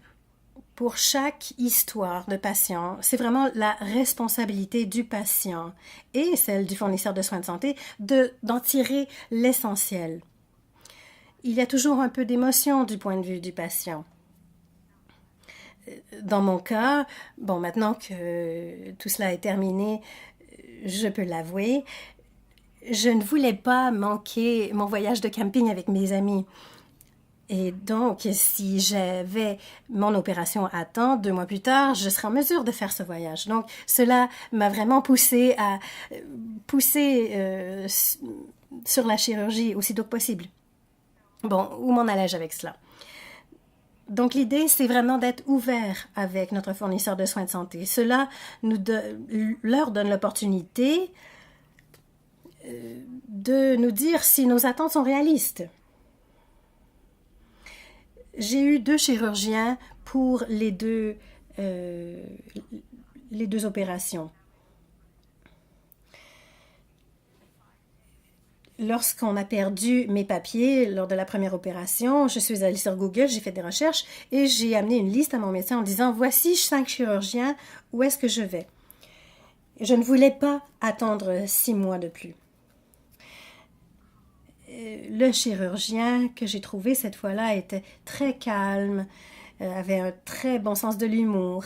pour chaque histoire de patient, c'est vraiment la responsabilité du patient et celle du fournisseur de soins de santé d'en tirer l'essentiel. Il y a toujours un peu d'émotion du point de vue du patient. Dans mon cas, bon, maintenant que tout cela est terminé, je peux l'avouer, je ne voulais pas manquer mon voyage de camping avec mes amis. Et donc, si j'avais mon opération à temps, 2 mois plus tard, je serais en mesure de faire ce voyage. Donc, cela m'a vraiment poussé à pousser sur la chirurgie aussitôt que possible. Bon, où m'en allais-je avec cela? Donc, l'idée, c'est vraiment d'être ouvert avec notre fournisseur de soins de santé. Cela leur donne l'opportunité de nous dire si nos attentes sont réalistes. J'ai eu 2 chirurgiens pour les deux opérations. Lorsqu'on a perdu mes papiers lors de la première opération, je suis allée sur Google, j'ai fait des recherches et j'ai amené une liste à mon médecin en disant voici 5 chirurgiens, où est-ce que je vais? Je ne voulais pas attendre 6 mois de plus. Le chirurgien que j'ai trouvé cette fois-là était très calme, avait un très bon sens de l'humour.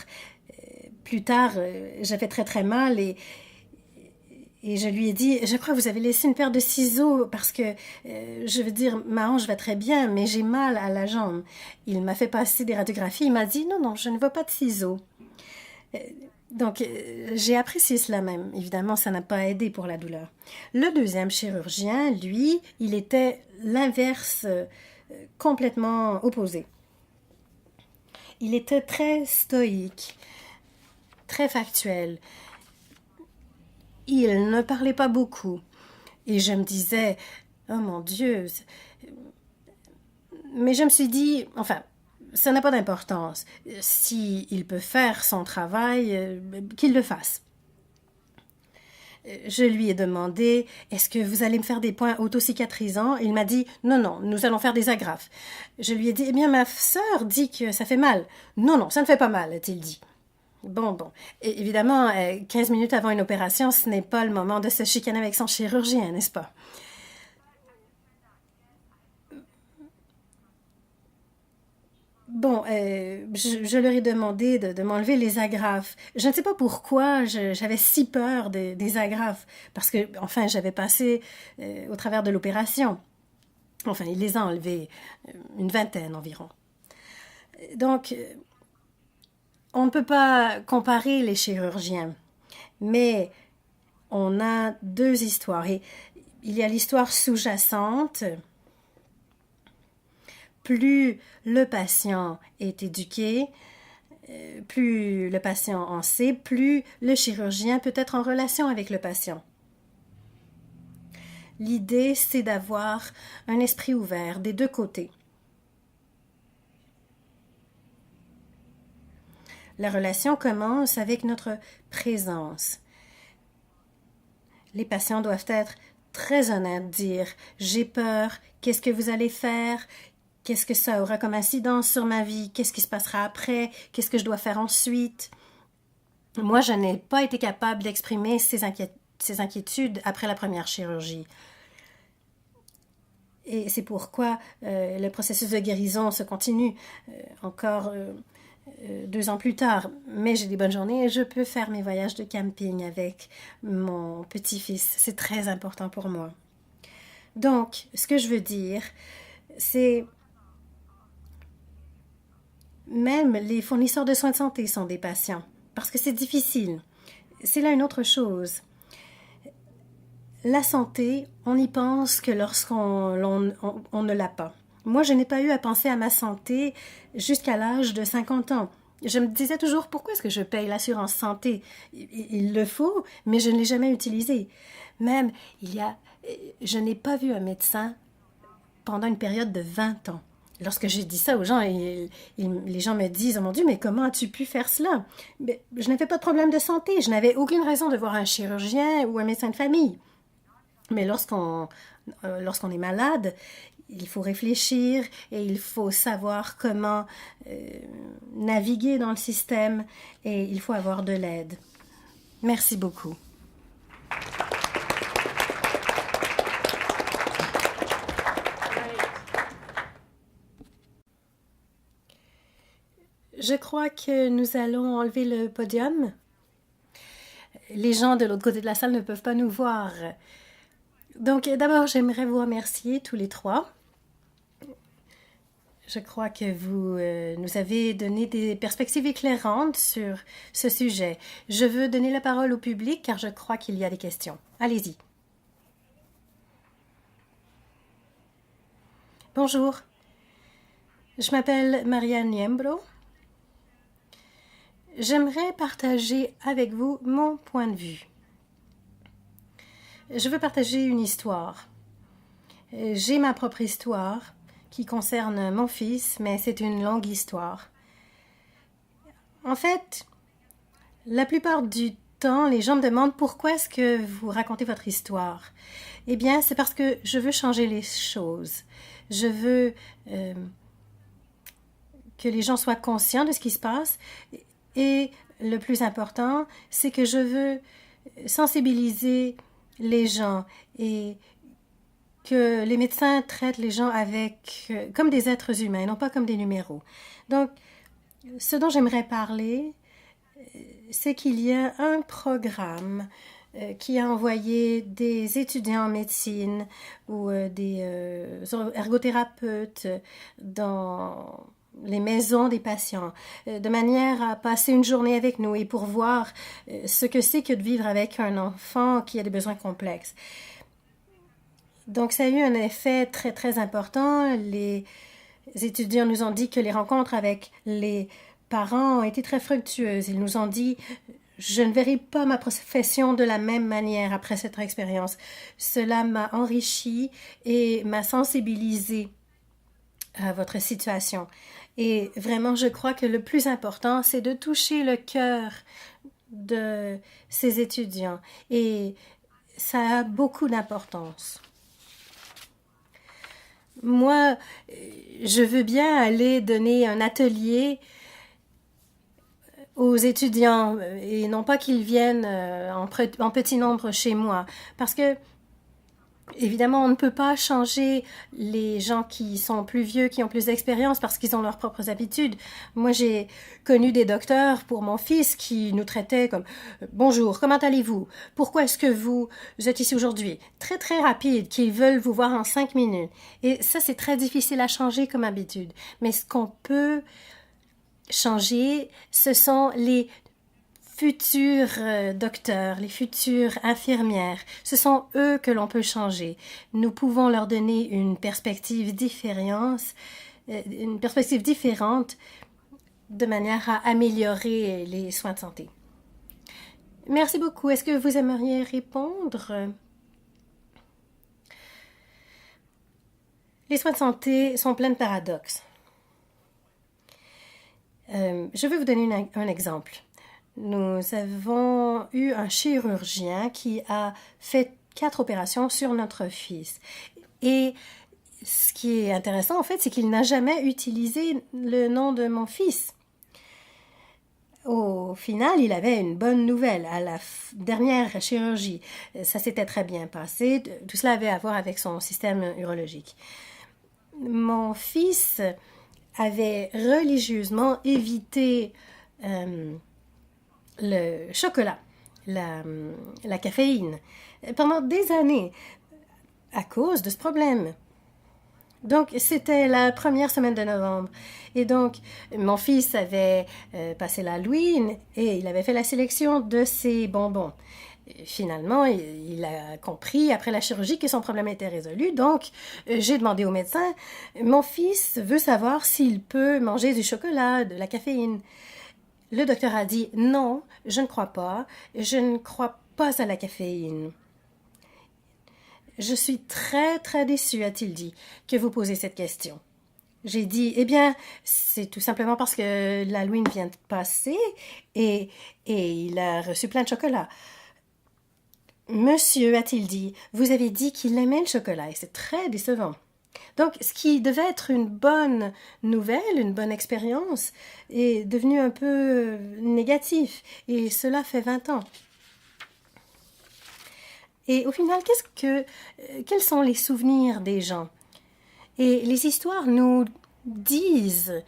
Plus tard, j'avais très très mal et je lui ai dit, je crois que vous avez laissé une paire de ciseaux parce que, je veux dire, ma hanche va très bien, mais j'ai mal à la jambe. Il m'a fait passer des radiographies. Il m'a dit, non, non, je ne veux pas de ciseaux. Donc, j'ai apprécié cela même. Évidemment, ça n'a pas aidé pour la douleur. Le deuxième chirurgien, lui, il était l'inverse, complètement opposé. Il était très stoïque, très factuel. Il ne parlait pas beaucoup. Et je me disais, oh mon Dieu. Mais je me suis dit, enfin, ça n'a pas d'importance. S'il peut faire son travail, qu'il le fasse. Je lui ai demandé, est-ce que vous allez me faire des points autocicatrisants? Il m'a dit, non, non, nous allons faire des agrafes. Je lui ai dit, eh bien, ma sœur dit que ça fait mal. Non, non, ça ne fait pas mal, a-t-il dit. Bon. Et évidemment, 15 minutes avant une opération, ce n'est pas le moment de se chicaner avec son chirurgien, n'est-ce pas? Bon, je leur ai demandé de m'enlever les agrafes. Je ne sais pas pourquoi j'avais si peur des agrafes, parce que, enfin, j'avais passé au travers de l'opération. Enfin, il les a enlevées, une vingtaine environ. Donc, on ne peut pas comparer les chirurgiens, mais on a 2 histoires. Et il y a l'histoire sous-jacente. Plus le patient est éduqué, plus le patient en sait, plus le chirurgien peut être en relation avec le patient. L'idée, c'est d'avoir un esprit ouvert des 2 côtés. La relation commence avec notre présence. Les patients doivent être très honnêtes, dire « j'ai peur, qu'est-ce que vous allez faire? Qu'est-ce que ça aura comme incidence sur ma vie? Qu'est-ce qui se passera après? Qu'est-ce que je dois faire ensuite? » Moi, je n'ai pas été capable d'exprimer ces inquiétudes après la première chirurgie. Et c'est pourquoi le processus de guérison se continue encore 2 ans plus tard. Mais j'ai des bonnes journées et je peux faire mes voyages de camping avec mon petit-fils. C'est très important pour moi. Donc, ce que je veux dire, c'est même les fournisseurs de soins de santé sont des patients parce que c'est difficile. C'est là une autre chose. La santé, on y pense que lorsqu'on on ne l'a pas. Moi, je n'ai pas eu à penser à ma santé jusqu'à l'âge de 50 ans. Je me disais toujours, pourquoi est-ce que je paye l'assurance santé? Il le faut, mais je ne l'ai jamais utilisé. Même, je n'ai pas vu un médecin pendant une période de 20 ans. Lorsque j'ai dit ça aux gens, les gens me disent « Oh mon Dieu, mais comment as-tu pu faire cela? » Mais je n'avais pas de problème de santé. Je n'avais aucune raison de voir un chirurgien ou un médecin de famille. Mais lorsqu'on est malade, il faut réfléchir et il faut savoir comment naviguer dans le système et il faut avoir de l'aide. Merci beaucoup. Je crois que nous allons enlever le podium. Les gens de l'autre côté de la salle ne peuvent pas nous voir. Donc, d'abord, j'aimerais vous remercier tous les 3. Je crois que vous nous avez donné des perspectives éclairantes sur ce sujet. Je veux donner la parole au public car je crois qu'il y a des questions. Allez-y. Bonjour. Je m'appelle Marianne Niembro. J'aimerais partager avec vous mon point de vue. Je veux partager une histoire. J'ai ma propre histoire qui concerne mon fils, mais c'est une longue histoire. En fait, la plupart du temps, les gens me demandent pourquoi est-ce que vous racontez votre histoire. Eh bien, c'est parce que je veux changer les choses. Je veux que les gens soient conscients de ce qui se passe. Et le plus important, c'est que je veux sensibiliser les gens et que les médecins traitent les gens comme des êtres humains, non pas comme des numéros. Donc, ce dont j'aimerais parler, c'est qu'il y a un programme qui a envoyé des étudiants en médecine ou des ergothérapeutes dans les maisons des patients, de manière à passer une journée avec nous et pour voir ce que c'est que de vivre avec un enfant qui a des besoins complexes. Donc, ça a eu un effet très, très important. Les étudiants nous ont dit que les rencontres avec les parents ont été très fructueuses. Ils nous ont dit « Je ne verrai pas ma profession de la même manière après cette expérience. Cela m'a enrichi et m'a sensibilisé à votre situation. » Et vraiment, je crois que le plus important, c'est de toucher le cœur de ces étudiants. Et ça a beaucoup d'importance. Moi, je veux bien aller donner un atelier aux étudiants et non pas qu'ils viennent en petit nombre chez moi. Parce que évidemment, on ne peut pas changer les gens qui sont plus vieux, qui ont plus d'expérience parce qu'ils ont leurs propres habitudes. Moi, j'ai connu des docteurs pour mon fils qui nous traitaient comme « Bonjour, comment allez-vous? Pourquoi est-ce que vous êtes ici aujourd'hui? » Très, très rapide, qu'ils veulent vous voir en 5 minutes. Et ça, c'est très difficile à changer comme habitude. Mais ce qu'on peut changer, ce sont les futurs docteurs, les futures infirmières. Ce sont eux que l'on peut changer. Nous pouvons leur donner une perspective différente de manière à améliorer les soins de santé. Merci beaucoup. Est-ce que vous aimeriez répondre? Les soins de santé sont pleins de paradoxes. Je vais vous donner un exemple. Nous avons eu un chirurgien qui a fait 4 opérations sur notre fils. Et ce qui est intéressant, en fait, c'est qu'il n'a jamais utilisé le nom de mon fils. Au final, il avait une bonne nouvelle à la dernière chirurgie. Ça s'était très bien passé. Tout cela avait à voir avec son système urologique. Mon fils avait religieusement évité le chocolat, la caféine, pendant des années à cause de ce problème. Donc, c'était la première semaine de novembre. Et donc, mon fils avait passé l'Halloween et il avait fait la sélection de ses bonbons. Finalement, il a compris après la chirurgie que son problème était résolu. Donc, j'ai demandé au médecin, mon fils veut savoir s'il peut manger du chocolat, de la caféine. Le docteur a dit, non, je ne crois pas. Je ne crois pas à la caféine. Je suis très, très déçue, a-t-il dit, que vous posez cette question. J'ai dit, eh bien, c'est tout simplement parce que l'Halloween vient de passer et il a reçu plein de chocolat. Monsieur, a-t-il dit, vous avez dit qu'il aimait le chocolat et c'est très décevant. Donc, ce qui devait être une bonne nouvelle, une bonne expérience, est devenu un peu négatif et cela fait 20 ans. Et au final, quels sont les souvenirs des gens? Et les histoires nous disent,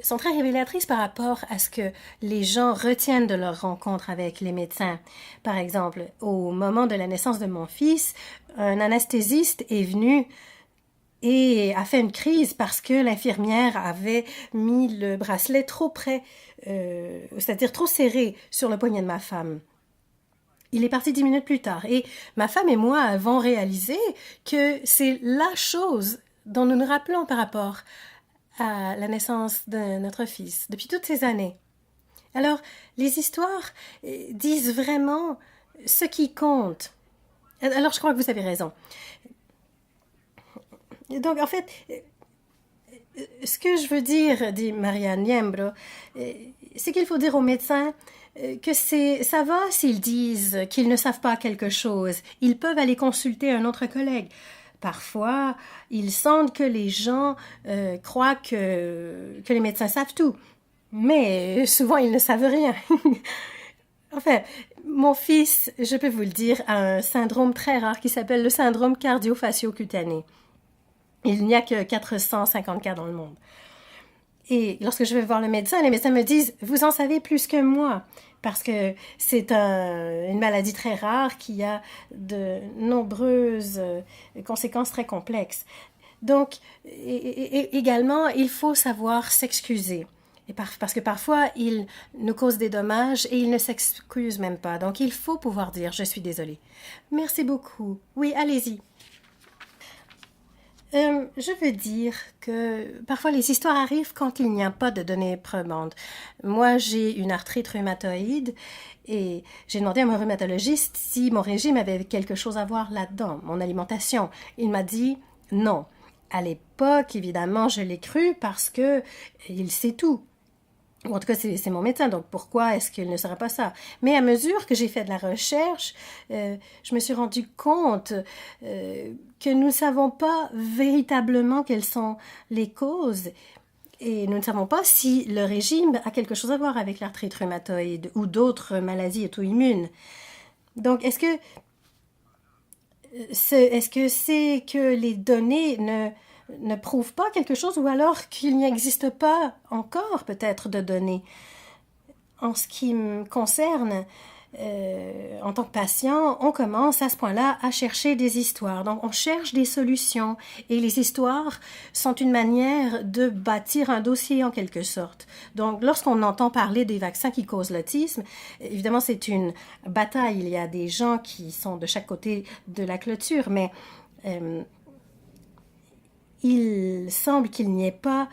sont très révélatrices par rapport à ce que les gens retiennent de leur rencontre avec les médecins. Par exemple, au moment de la naissance de mon fils, un anesthésiste est venu et a fait une crise parce que l'infirmière avait mis le bracelet trop près, c'est-à-dire trop serré sur le poignet de ma femme. Il est parti 10 minutes plus tard et ma femme et moi avons réalisé que c'est la chose dont nous nous rappelons par rapport à la naissance de notre fils depuis toutes ces années. Alors, les histoires disent vraiment ce qui compte. Alors, je crois que vous avez raison. Donc, en fait, ce que je veux dire, dit Maria Niembro, c'est qu'il faut dire aux médecins que ça va s'ils disent qu'ils ne savent pas quelque chose. Ils peuvent aller consulter un autre collègue. Parfois, il semble que les gens croient que les médecins savent tout. Mais souvent, ils ne savent rien. Enfin, mon fils, je peux vous le dire, a un syndrome très rare qui s'appelle le syndrome cardio-facio-cutané. Il n'y a que 450 cas dans le monde. Et lorsque je vais voir le médecin, les médecins me disent « Vous en savez plus que moi » parce que c'est une maladie très rare qui a de nombreuses conséquences très complexes. Donc, également, il faut savoir s'excuser. Parce que parfois, il nous cause des dommages et il ne s'excuse même pas. Donc, il faut pouvoir dire « Je suis désolée ». Merci beaucoup. Oui, allez-y. Je veux dire que parfois les histoires arrivent quand il n'y a pas de données probantes. Moi, j'ai une arthrite rhumatoïde et j'ai demandé à mon rhumatologiste si mon régime avait quelque chose à voir là-dedans, mon alimentation. Il m'a dit non. À l'époque, évidemment, je l'ai cru parce que il sait tout. Ou en tout cas, c'est mon médecin, donc pourquoi est-ce qu'il ne saurait pas ça? Mais à mesure que j'ai fait de la recherche, je me suis rendu compte que nous ne savons pas véritablement quelles sont les causes et nous ne savons pas si le régime a quelque chose à voir avec l'arthrite rhumatoïde ou d'autres maladies auto-immunes. Donc, est-ce que c'est que les données ne prouvent pas quelque chose ou alors qu'il n'y existe pas encore peut-être de données. En ce qui me concerne, en tant que patient, on commence à ce point-là à chercher des histoires. Donc, on cherche des solutions et les histoires sont une manière de bâtir un dossier en quelque sorte. Donc, lorsqu'on entend parler des vaccins qui causent l'autisme, évidemment, c'est une bataille. Il y a des gens qui sont de chaque côté de la clôture, mais il semble qu'il n'y ait pas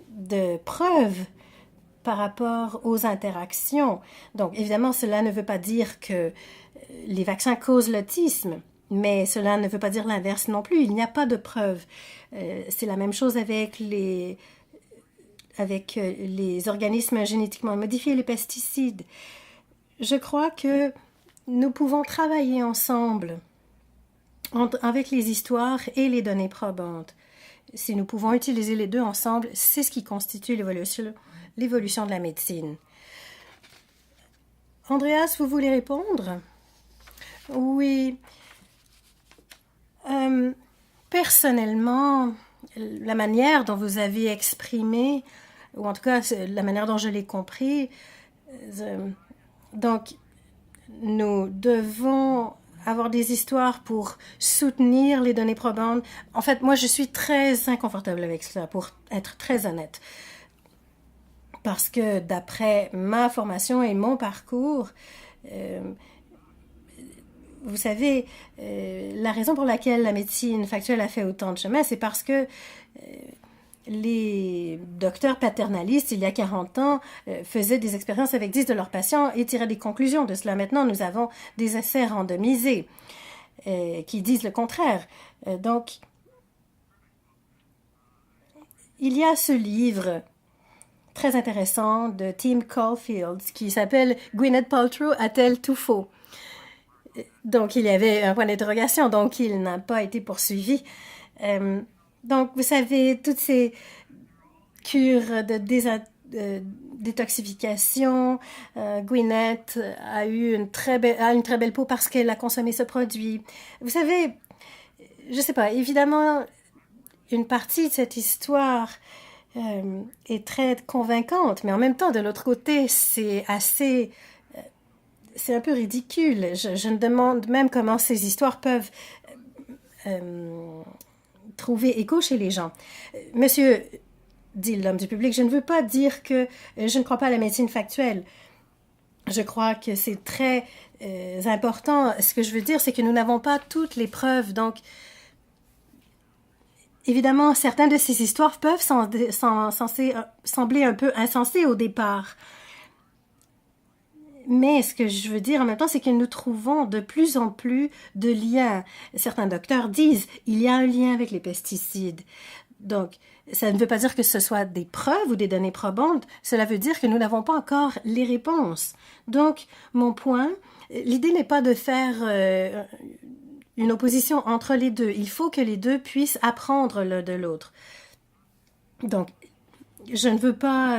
de preuves par rapport aux interactions. Donc, évidemment, cela ne veut pas dire que les vaccins causent l'autisme, mais cela ne veut pas dire l'inverse non plus. Il n'y a pas de preuves. C'est la même chose avec avec les organismes génétiquement modifiés, les pesticides. Je crois que nous pouvons travailler ensemble avec les histoires et les données probantes. Si nous pouvons utiliser les deux ensemble, c'est ce qui constitue l'évolution de la médecine. Andreas, vous voulez répondre? Oui. Personnellement, la manière dont vous avez exprimé, ou en tout cas la manière dont je l'ai compris, donc nous devons avoir des histoires pour soutenir les données probantes. En fait, moi, je suis très inconfortable avec cela, pour être très honnête. Parce que d'après ma formation et mon parcours, vous savez, la raison pour laquelle la médecine factuelle a fait autant de chemin, c'est parce que les docteurs paternalistes, il y a 40 ans, faisaient des expériences avec 10 de leurs patients et tiraient des conclusions de cela. Maintenant, nous avons des essais randomisés qui disent le contraire. Donc, il y a ce livre très intéressant de Tim Caulfield qui s'appelle « Gwyneth Paltrow a-t-elle tout faux ?» Donc, il y avait un point d'interrogation, donc il n'a pas été poursuivi. Donc, vous savez, toutes ces cures de détoxification, Gwyneth a eu une très belle peau parce qu'elle a consommé ce produit. Vous savez, je ne sais pas, évidemment, une partie de cette histoire est très convaincante, mais en même temps, de l'autre côté, c'est un peu ridicule. Je me demande même comment ces histoires peuvent trouver écho chez les gens. Monsieur, dit l'homme du public, je ne veux pas dire que je ne crois pas à la médecine factuelle. Je crois que c'est très important. Ce que je veux dire, c'est que nous n'avons pas toutes les preuves. Donc, évidemment, certaines de ces histoires peuvent sembler un peu insensées au départ. Mais ce que je veux dire en même temps, c'est que nous trouvons de plus en plus de liens. Certains docteurs disent il y a un lien avec les pesticides. Donc, ça ne veut pas dire que ce soit des preuves ou des données probantes. Cela veut dire que nous n'avons pas encore les réponses. Donc, mon point, l'idée n'est pas de faire une opposition entre les deux. Il faut que les deux puissent apprendre l'un de l'autre. Donc, je ne veux pas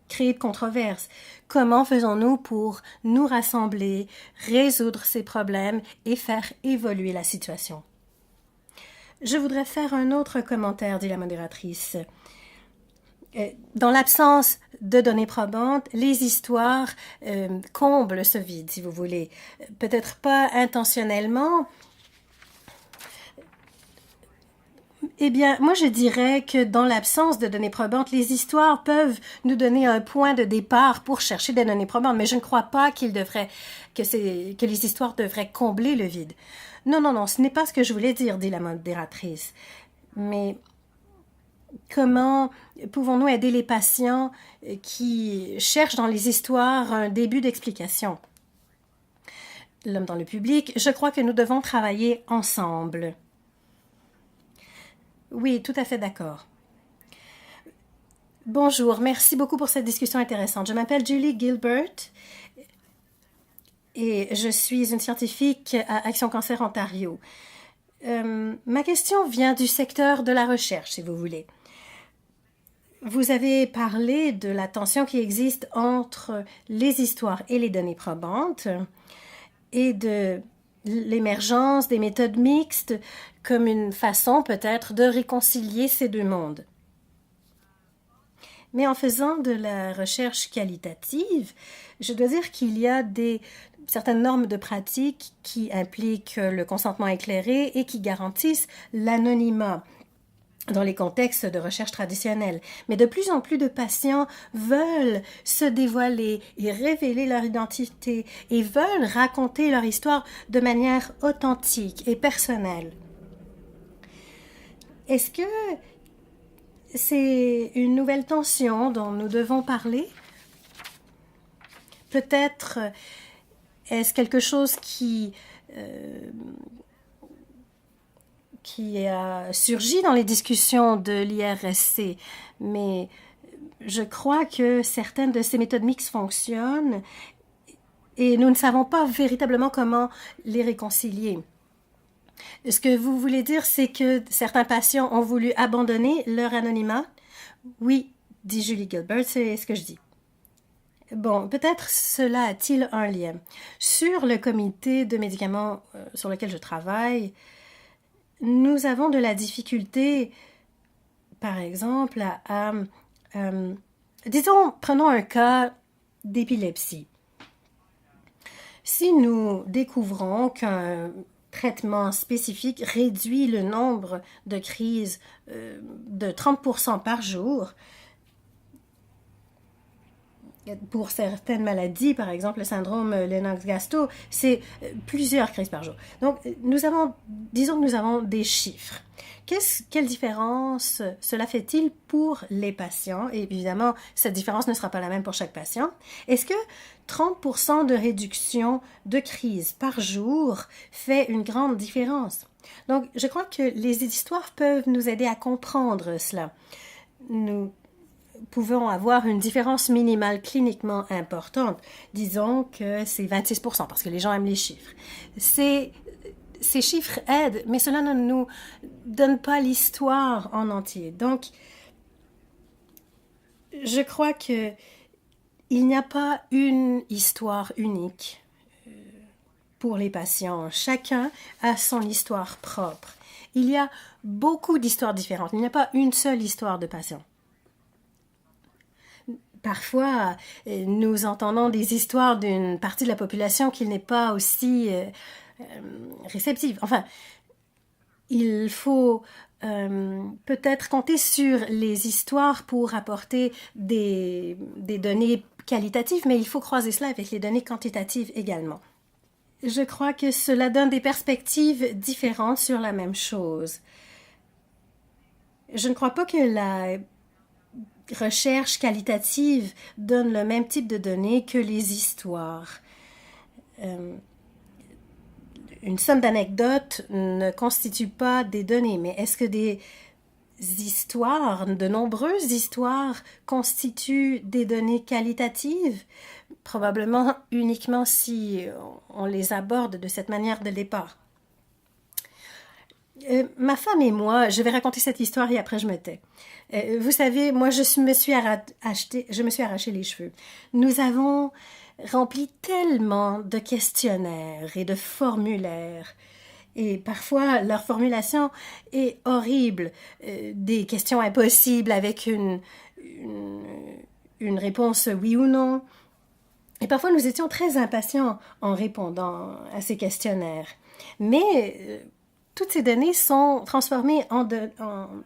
créer de controverse. Comment faisons-nous pour nous rassembler, résoudre ces problèmes et faire évoluer la situation? Je voudrais faire un autre commentaire, dit la modératrice. Dans l'absence de données probantes, les histoires comblent ce vide, si vous voulez. Peut-être pas intentionnellement. Eh bien, moi, je dirais que dans l'absence de données probantes, les histoires peuvent nous donner un point de départ pour chercher des données probantes, mais je ne crois pas que les histoires devraient combler le vide. Non, ce n'est pas ce que je voulais dire, dit la modératrice. Mais comment pouvons-nous aider les patients qui cherchent dans les histoires un début d'explication? L'homme dans le public, je crois que nous devons travailler ensemble. Oui, tout à fait d'accord. Bonjour, merci beaucoup pour cette discussion intéressante. Je m'appelle Julie Gilbert et je suis une scientifique à Action Cancer Ontario. Ma question vient du secteur de la recherche, si vous voulez. Vous avez parlé de la tension qui existe entre les histoires et les données probantes et de l'émergence des méthodes mixtes comme une façon peut-être de réconcilier ces deux mondes. Mais en faisant de la recherche qualitative, je dois dire qu'il y a certaines normes de pratique qui impliquent le consentement éclairé et qui garantissent l'anonymat dans les contextes de recherche traditionnels. Mais de plus en plus de patients veulent se dévoiler et révéler leur identité et veulent raconter leur histoire de manière authentique et personnelle. Est-ce que c'est une nouvelle tension dont nous devons parler? Peut-être est-ce quelque chose qui a surgi dans les discussions de l'IRSC, mais Je crois que certaines de ces méthodes mixtes fonctionnent et nous ne savons pas véritablement comment les réconcilier. Ce que vous voulez dire, c'est que certains patients ont voulu abandonner leur anonymat? Oui, dit Julie Gilbert, c'est ce que je dis. Bon, peut-être cela a-t-il un lien. Sur le comité de médicaments sur lequel je travaille, nous avons de la difficulté, par exemple, disons, prenons un cas d'épilepsie. Si nous découvrons qu'un traitement spécifique réduit le nombre de crises de 30% par jour, pour certaines maladies, par exemple le syndrome Lennox-Gastaut, c'est plusieurs crises par jour. Donc, disons que nous avons des chiffres. Quelle différence cela fait-il pour les patients? Et évidemment, cette différence ne sera pas la même pour chaque patient. Est-ce que 30% de réduction de crises par jour fait une grande différence? Donc, je crois que les histoires peuvent nous aider à comprendre cela. Nous pouvons avoir une différence minimale cliniquement importante. Disons que c'est 26%, parce que les gens aiment les chiffres. Ces chiffres aident, mais cela ne nous donne pas l'histoire en entier. Donc, je crois que il n'y a pas une histoire unique pour les patients. Chacun a son histoire propre. Il y a beaucoup d'histoires différentes. Il n'y a pas une seule histoire de patient. Parfois, nous entendons des histoires d'une partie de la population qui n'est pas aussi réceptive. Enfin, il faut peut-être compter sur les histoires pour apporter des données qualitatives, mais il faut croiser cela avec les données quantitatives également. Je crois que cela donne des perspectives différentes sur la même chose. Je ne crois pas que la recherche qualitative donne le même type de données que les histoires. Une somme d'anecdotes ne constitue pas des données, mais est-ce que des histoires, de nombreuses histoires, constituent des données qualitatives? Probablement uniquement si on les aborde de cette manière dès le départ. Ma femme et moi, je vais raconter cette histoire et après je me tais. Vous savez, moi je me suis arraché les cheveux. Nous avons rempli tellement de questionnaires et de formulaires. Et parfois, leur formulation est horrible. Des questions impossibles avec une réponse oui ou non. Et parfois, nous étions très impatients en répondant à ces questionnaires. Mais toutes ces données sont transformées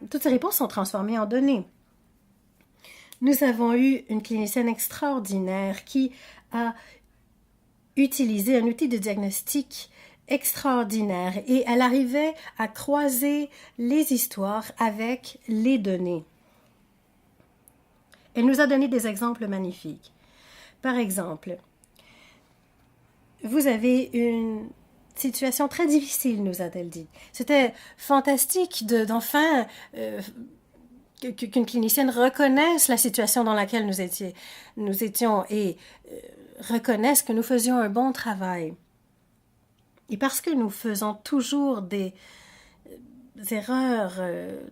toutes ces réponses sont transformées en données. Nous avons eu une clinicienne extraordinaire qui a utilisé un outil de diagnostic extraordinaire et elle arrivait à croiser les histoires avec les données. Elle nous a donné des exemples magnifiques. Par exemple, vous avez une situation très difficile, nous a-t-elle dit. C'était fantastique d'enfin qu'une clinicienne reconnaisse la situation dans laquelle nous étions et reconnaisse que nous faisions un bon travail. Et parce que nous faisons toujours des erreurs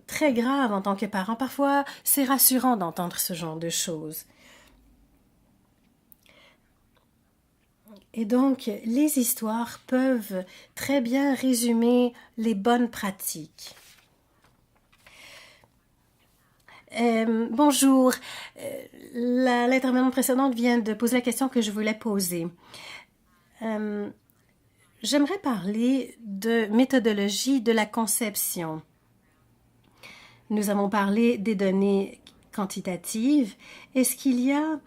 très graves en tant que parents, parfois c'est rassurant d'entendre ce genre de choses. Et donc, les histoires peuvent très bien résumer les bonnes pratiques. Bonjour. L'intervenante précédente vient de poser la question que je voulais poser. J'aimerais parler de méthodologie de la conception. Nous avons parlé des données quantitatives. Est-ce qu'il y a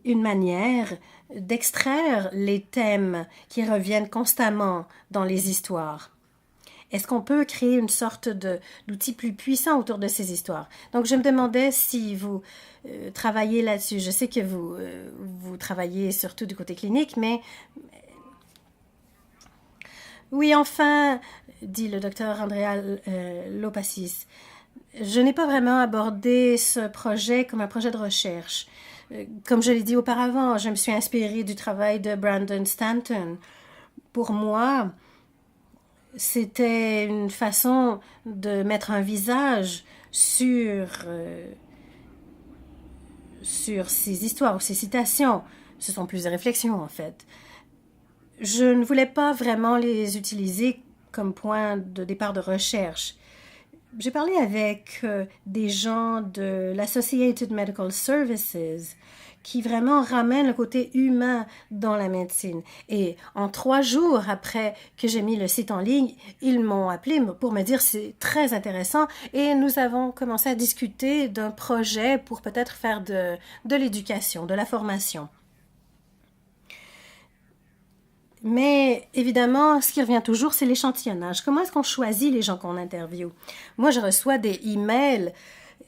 une manière d'extraire les thèmes qui reviennent constamment dans les histoires? Est-ce qu'on peut créer une sorte d'outil plus puissant autour de ces histoires? Donc, je me demandais si vous travaillez là-dessus. Je sais que vous travaillez surtout du côté clinique, mais Oui, enfin, dit le docteur Andrea Lopacis. Je n'ai pas vraiment abordé ce projet comme un projet de recherche. Comme je l'ai dit auparavant, je me suis inspirée du travail de Brandon Stanton. Pour moi, c'était une façon de mettre un visage sur ces histoires ou ces citations. Ce sont plus des réflexions, en fait. Je ne voulais pas vraiment les utiliser comme point de départ de recherche. J'ai parlé avec des gens de l'Associated Medical Services qui vraiment ramènent le côté humain dans la médecine. Et en 3 jours après que j'ai mis le site en ligne, ils m'ont appelé pour me dire c'est très intéressant et nous avons commencé à discuter d'un projet pour peut-être faire de l'éducation, de la formation. Mais évidemment, ce qui revient toujours, c'est l'échantillonnage. Comment est-ce qu'on choisit les gens qu'on interviewe? Moi, je reçois des emails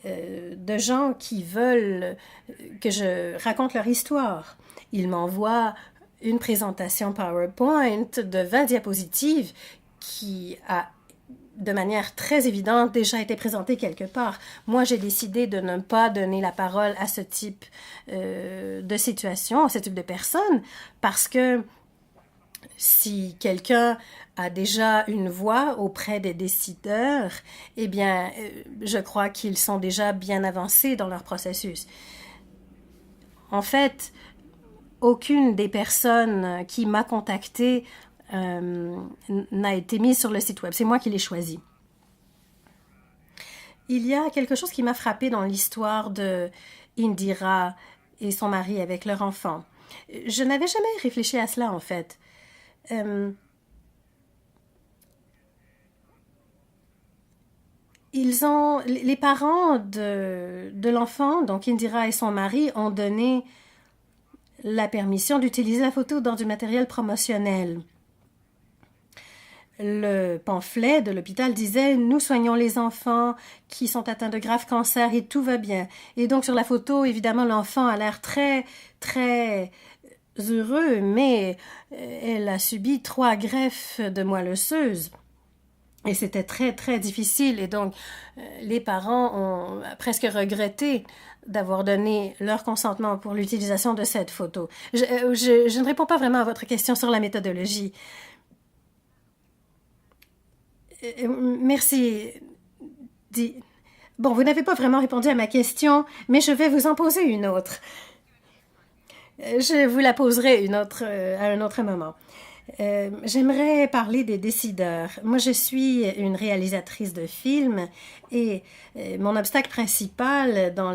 de gens qui veulent que je raconte leur histoire. Ils m'envoient une présentation PowerPoint de 20 diapositives qui a de manière très évidente déjà été présentée quelque part. Moi, j'ai décidé de ne pas donner la parole à ce type de situation, à ce type de personnes, parce que si quelqu'un a déjà une voix auprès des décideurs, eh bien, je crois qu'ils sont déjà bien avancés dans leur processus. En fait, aucune des personnes qui m'a contactée n'a été mise sur le site web. C'est moi qui l'ai choisi. Il y a quelque chose qui m'a frappée dans l'histoire de Indira et son mari avec leur enfant. Je n'avais jamais réfléchi à cela, en fait. Les parents de l'enfant, donc Indira et son mari, ont donné la permission d'utiliser la photo dans du matériel promotionnel. Le pamphlet de l'hôpital disait « Nous soignons les enfants qui sont atteints de graves cancers et tout va bien ». Et donc sur la photo, évidemment, l'enfant a l'air très, très heureux, mais elle a subi 3 greffes de moelle osseuse. Et c'était très, très difficile. Et donc, les parents ont presque regretté d'avoir donné leur consentement pour l'utilisation de cette photo. Je ne réponds pas vraiment à votre question sur la méthodologie. Merci. Bon, vous n'avez pas vraiment répondu à ma question, mais je vais vous en poser une autre. Je vous la poserai à un autre moment. J'aimerais parler des décideurs. Moi, je suis une réalisatrice de films et mon obstacle principal dans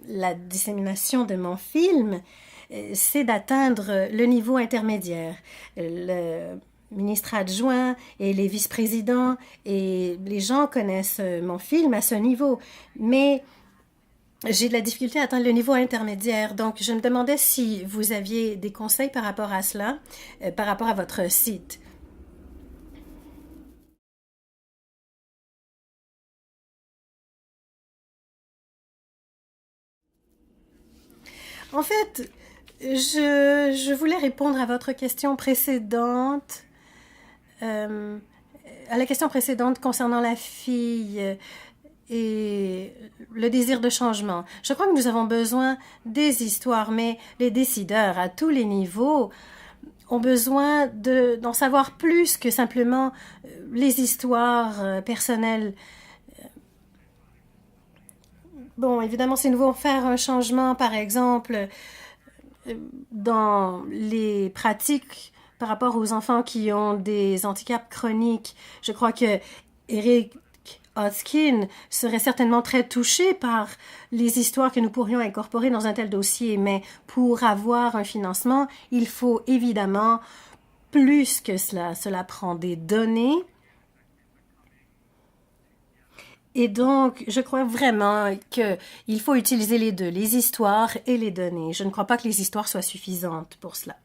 la dissémination de mon film, c'est d'atteindre le niveau intermédiaire. Le ministre adjoint et les vice-présidents et les gens connaissent mon film à ce niveau, mais j'ai de la difficulté à atteindre le niveau intermédiaire. Donc, je me demandais si vous aviez des conseils par rapport à cela, par rapport à votre site. En fait, je voulais répondre à votre question précédente, à la question précédente concernant la fille et le désir de changement. Je crois que nous avons besoin des histoires, mais les décideurs à tous les niveaux ont besoin d'en savoir plus que simplement les histoires personnelles. Bon, évidemment, si nous voulons faire un changement, par exemple, dans les pratiques par rapport aux enfants qui ont des handicaps chroniques, je crois que Eric Hodgkin serait certainement très touché par les histoires que nous pourrions incorporer dans un tel dossier, mais pour avoir un financement, il faut évidemment plus que cela. Cela prend des données. Et donc, je crois vraiment qu'il faut utiliser les deux, les histoires et les données. Je ne crois pas que les histoires soient suffisantes pour cela.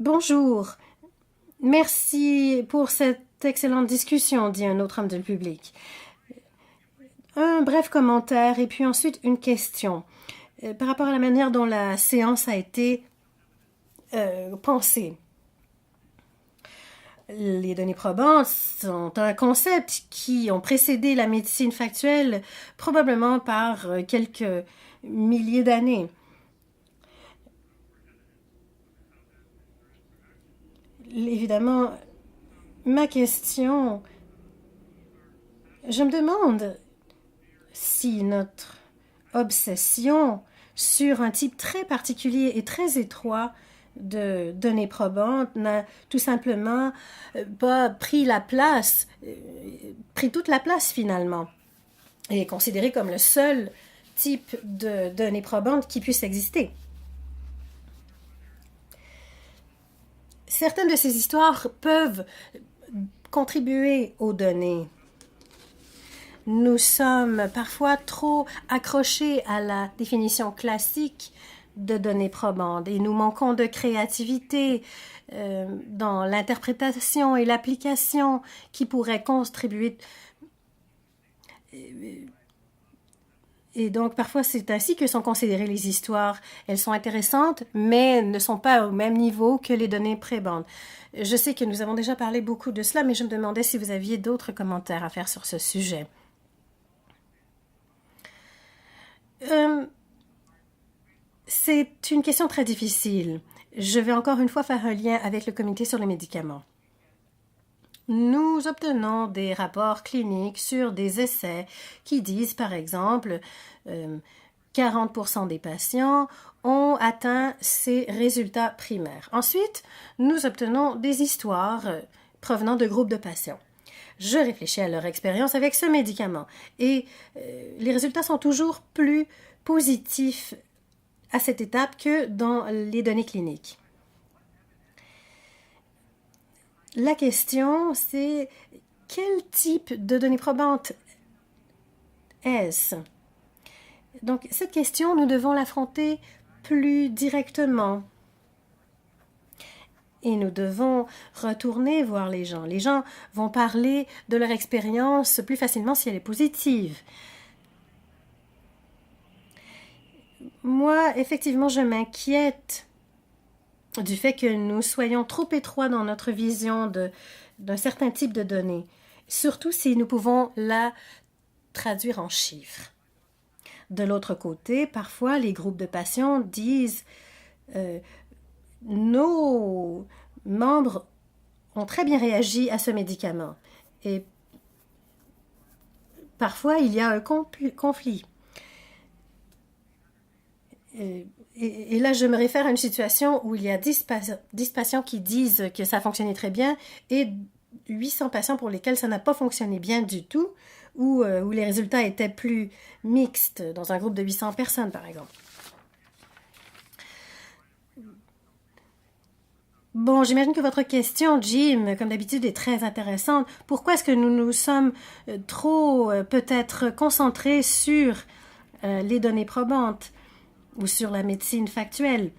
Bonjour. Merci pour cette excellente discussion, dit un autre homme du public. Un bref commentaire et puis ensuite une question par rapport à la manière dont la séance a été pensée. Les données probantes sont un concept qui ont précédé la médecine factuelle probablement par quelques milliers d'années. Évidemment, ma question, je me demande si notre obsession sur un type très particulier et très étroit de données probantes n'a tout simplement pas pris la place, pris toute la place finalement, et est considéré comme le seul type de données probantes qui puisse exister. Certaines de ces histoires peuvent contribuer aux données. Nous sommes parfois trop accrochés à la définition classique de données probantes et nous manquons de créativité dans l'interprétation et l'application qui pourraient contribuer. Et donc, parfois, c'est ainsi que sont considérées les histoires. Elles sont intéressantes, mais ne sont pas au même niveau que les données probantes. Je sais que nous avons déjà parlé beaucoup de cela, mais je me demandais si vous aviez d'autres commentaires à faire sur ce sujet. C'est une question très difficile. Je vais encore une fois faire un lien avec le comité sur les médicaments. Nous obtenons des rapports cliniques sur des essais qui disent, par exemple, 40% des patients ont atteint ces résultats primaires. Ensuite, nous obtenons des histoires provenant de groupes de patients. Je réfléchis à leur expérience avec ce médicament et les résultats sont toujours plus positifs à cette étape que dans les données cliniques. La question, c'est quel type de données probantes est-ce? Donc, cette question, nous devons l'affronter plus directement. Et nous devons retourner voir les gens. Les gens vont parler de leur expérience plus facilement si elle est positive. Moi, effectivement, je m'inquiète du fait que nous soyons trop étroits dans notre vision d'un certain type de données, surtout si nous pouvons la traduire en chiffres. De l'autre côté, parfois, les groupes de patients disent nos membres ont très bien réagi à ce médicament. Et parfois, il y a un conflit. Et là, je me réfère à une situation où il y a 10 patients qui disent que ça a fonctionné très bien et 800 patients pour lesquels ça n'a pas fonctionné bien du tout, où les résultats étaient plus mixtes dans un groupe de 800 personnes, par exemple. Bon, j'imagine que votre question, Jim, comme d'habitude, est très intéressante. Pourquoi est-ce que nous nous sommes trop peut-être concentrés sur les données probantes ou sur la médecine factuelle?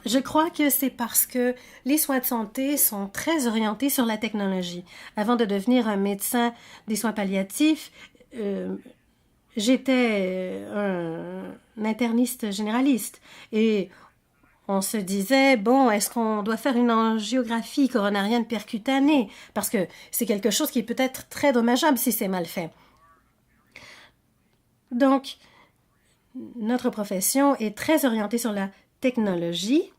Je crois que c'est parce que les soins de santé sont très orientés sur la technologie. Avant de devenir un médecin des soins palliatifs, j'étais un interniste généraliste et on se disait, bon, est-ce qu'on doit faire une angiographie coronarienne percutanée? Parce que c'est quelque chose qui peut être très dommageable si c'est mal fait. Donc, notre profession est très orientée sur la technologie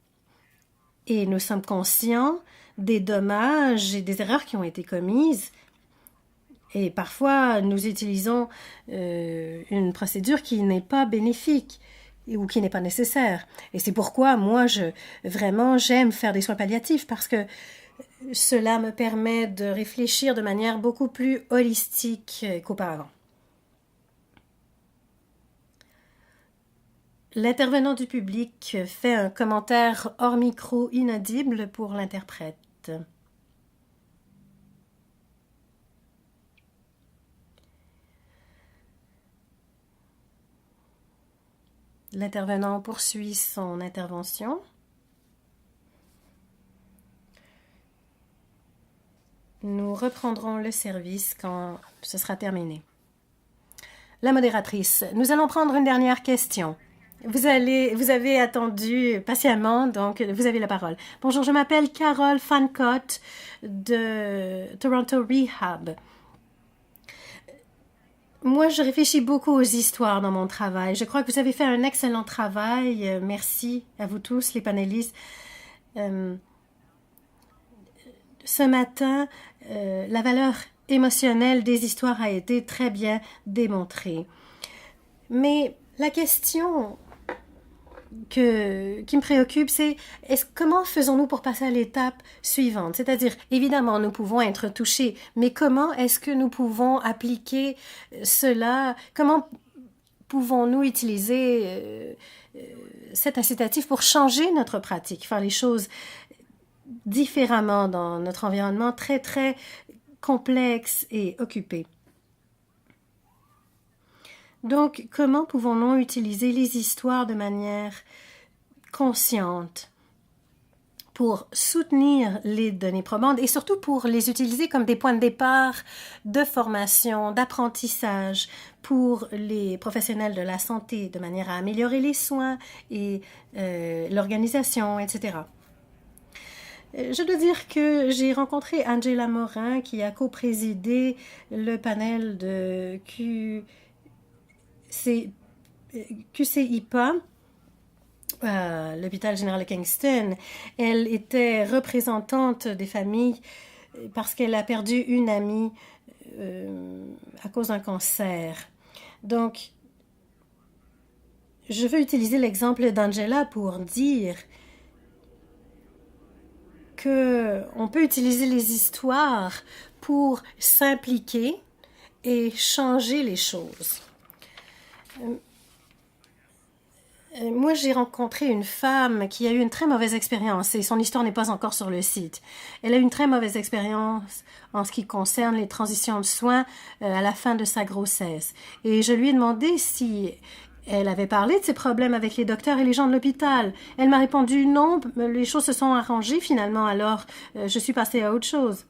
et nous sommes conscients des dommages et des erreurs qui ont été commises. Et parfois, nous utilisons une procédure qui n'est pas bénéfique ou qui n'est pas nécessaire. Et c'est pourquoi moi, j'aime faire des soins palliatifs parce que cela me permet de réfléchir de manière beaucoup plus holistique qu'auparavant. L'intervenant du public fait un commentaire hors micro inaudible pour l'interprète. L'intervenant poursuit son intervention. Nous reprendrons le service quand ce sera terminé. La modératrice, nous allons prendre une dernière question. Vous avez attendu patiemment, donc vous avez la parole. Bonjour, je m'appelle Carole Fancott de Toronto Rehab. Moi, je réfléchis beaucoup aux histoires dans mon travail. Je crois que vous avez fait un excellent travail. Merci à vous tous, les panélistes. Euh, Ce matin, la valeur émotionnelle des histoires a été très bien démontrée. Mais la question qui me préoccupe, c'est comment faisons-nous pour passer à l'étape suivante? C'est-à-dire, évidemment, nous pouvons être touchés, mais comment est-ce que nous pouvons appliquer cela? Comment pouvons-nous utiliser cet incitatif pour changer notre pratique, faire les choses différemment dans notre environnement très, très complexe et occupé? Donc, comment pouvons-nous utiliser les histoires de manière consciente pour soutenir les données probantes et surtout pour les utiliser comme des points de départ de formation, d'apprentissage pour les professionnels de la santé, de manière à améliorer les soins et l'organisation, etc. Je dois dire que j'ai rencontré Angela Morin, qui a co-présidé le panel de QCIPA à l'hôpital général de Kingston. Elle était représentante des familles parce qu'elle a perdu une amie à cause d'un cancer. Donc, je veux utiliser l'exemple d'Angela pour dire qu'on peut utiliser les histoires pour s'impliquer et changer les choses. Moi, j'ai rencontré une femme qui a eu une très mauvaise expérience et son histoire n'est pas encore sur le site. Elle a eu une très mauvaise expérience en ce qui concerne les transitions de soins à la fin de sa grossesse. Et je lui ai demandé si elle avait parlé de ses problèmes avec les docteurs et les gens de l'hôpital. Elle m'a répondu non, les choses se sont arrangées finalement, alors je suis passée à autre chose.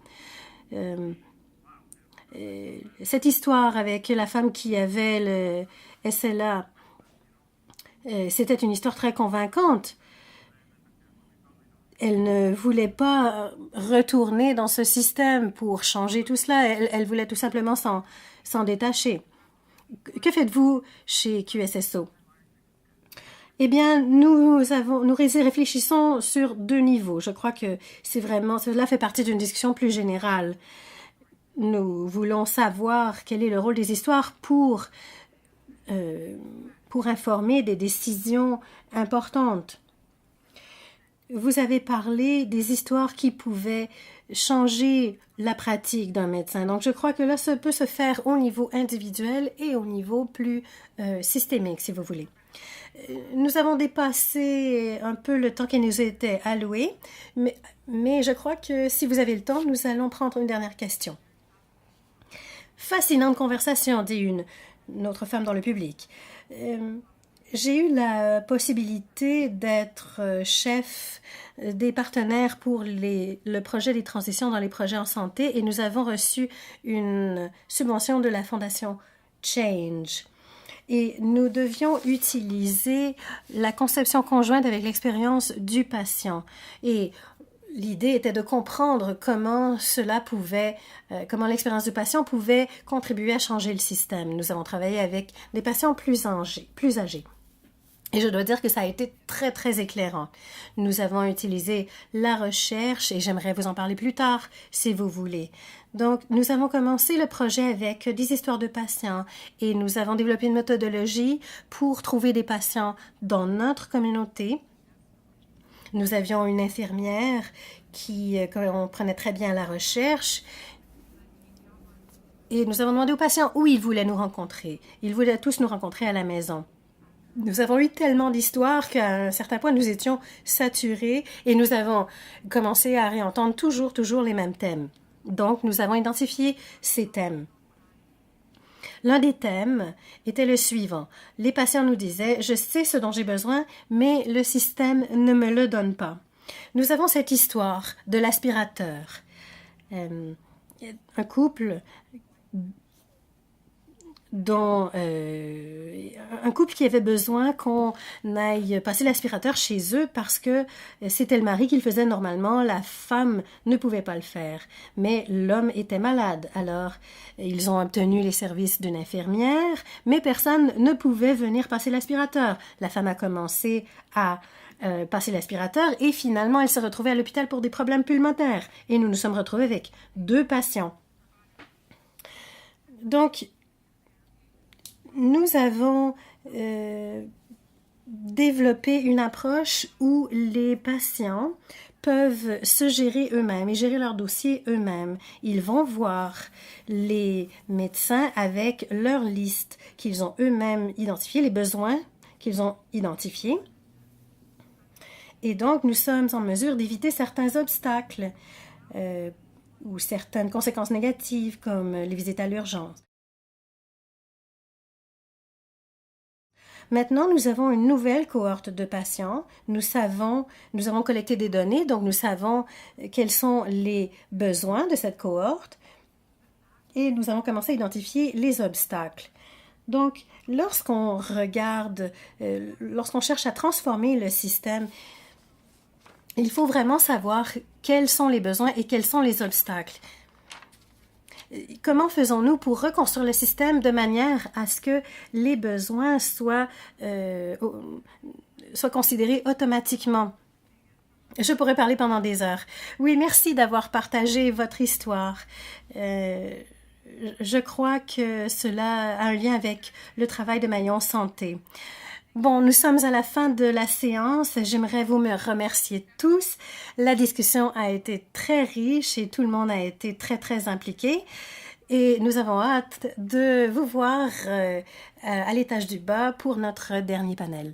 Cette histoire avec la femme qui avait le SLA, c'était une histoire très convaincante. Elle ne voulait pas retourner dans ce système pour changer tout cela. Elle voulait tout simplement s'en détacher. Que faites-vous chez QSSO? Eh bien, nous réfléchissons sur deux niveaux. Je crois que cela fait partie d'une discussion plus générale. Nous voulons savoir quel est le rôle des histoires pour informer des décisions importantes. Vous avez parlé des histoires qui pouvaient changer la pratique d'un médecin. Donc, je crois que là, ça peut se faire au niveau individuel et au niveau plus systémique, si vous voulez. Nous avons dépassé un peu le temps qui nous était alloué, mais je crois que si vous avez le temps, nous allons prendre une dernière question. Fascinante conversation, dit une autre femme dans le public. J'ai eu la possibilité d'être chef des partenaires pour le projet des transitions dans les projets en santé et nous avons reçu une subvention de la Fondation Change. Et nous devions utiliser la conception conjointe avec l'expérience du patient. Et l'idée était de comprendre comment comment l'expérience du patient pouvait contribuer à changer le système. Nous avons travaillé avec des patients plus âgés. Et je dois dire que ça a été très, très éclairant. Nous avons utilisé la recherche et j'aimerais vous en parler plus tard, si vous voulez. Donc, nous avons commencé le projet avec des histoires de patients et nous avons développé une méthodologie pour trouver des patients dans notre communauté. Nous avions une infirmière qui comprenait très bien la recherche et nous avons demandé aux patients où ils voulaient nous rencontrer. Ils voulaient tous nous rencontrer à la maison. Nous avons eu tellement d'histoires qu'à un certain point, nous étions saturés et nous avons commencé à réentendre toujours les mêmes thèmes. Donc, nous avons identifié ces thèmes. L'un des thèmes était le suivant. Les patients nous disaient « Je sais ce dont j'ai besoin, mais le système ne me le donne pas. » Nous avons cette histoire de l'aspirateur. Un couple dont un couple qui avait besoin qu'on aille passer l'aspirateur chez eux parce que c'était le mari qui le faisait normalement, la femme ne pouvait pas le faire. Mais l'homme était malade, alors ils ont obtenu les services d'une infirmière, mais personne ne pouvait venir passer l'aspirateur. La femme a commencé à passer l'aspirateur et finalement elle s'est retrouvée à l'hôpital pour des problèmes pulmonaires et nous nous sommes retrouvés avec 2 patients. Donc, nous avons développé une approche où les patients peuvent se gérer eux-mêmes et gérer leur dossier eux-mêmes. Ils vont voir les médecins avec leur liste qu'ils ont eux-mêmes identifiée, les besoins qu'ils ont identifiés. Et donc, nous sommes en mesure d'éviter certains obstacles ou certaines conséquences négatives comme les visites à l'urgence. Maintenant, nous avons une nouvelle cohorte de patients. Nous avons collecté des données, donc nous savons quels sont les besoins de cette cohorte et nous avons commencé à identifier les obstacles. Donc, lorsqu'on cherche à transformer le système, il faut vraiment savoir quels sont les besoins et quels sont les obstacles. Comment faisons-nous pour reconstruire le système de manière à ce que les besoins soient considérés automatiquement? Je pourrais parler pendant des heures. Oui, merci d'avoir partagé votre histoire. Je crois que cela a un lien avec le travail de Maillon Santé. Bon, nous sommes à la fin de la séance. J'aimerais vous me remercier tous. La discussion a été très riche et tout le monde a été très, très impliqué. Et nous avons hâte de vous voir à l'étage du bas pour notre dernier panel.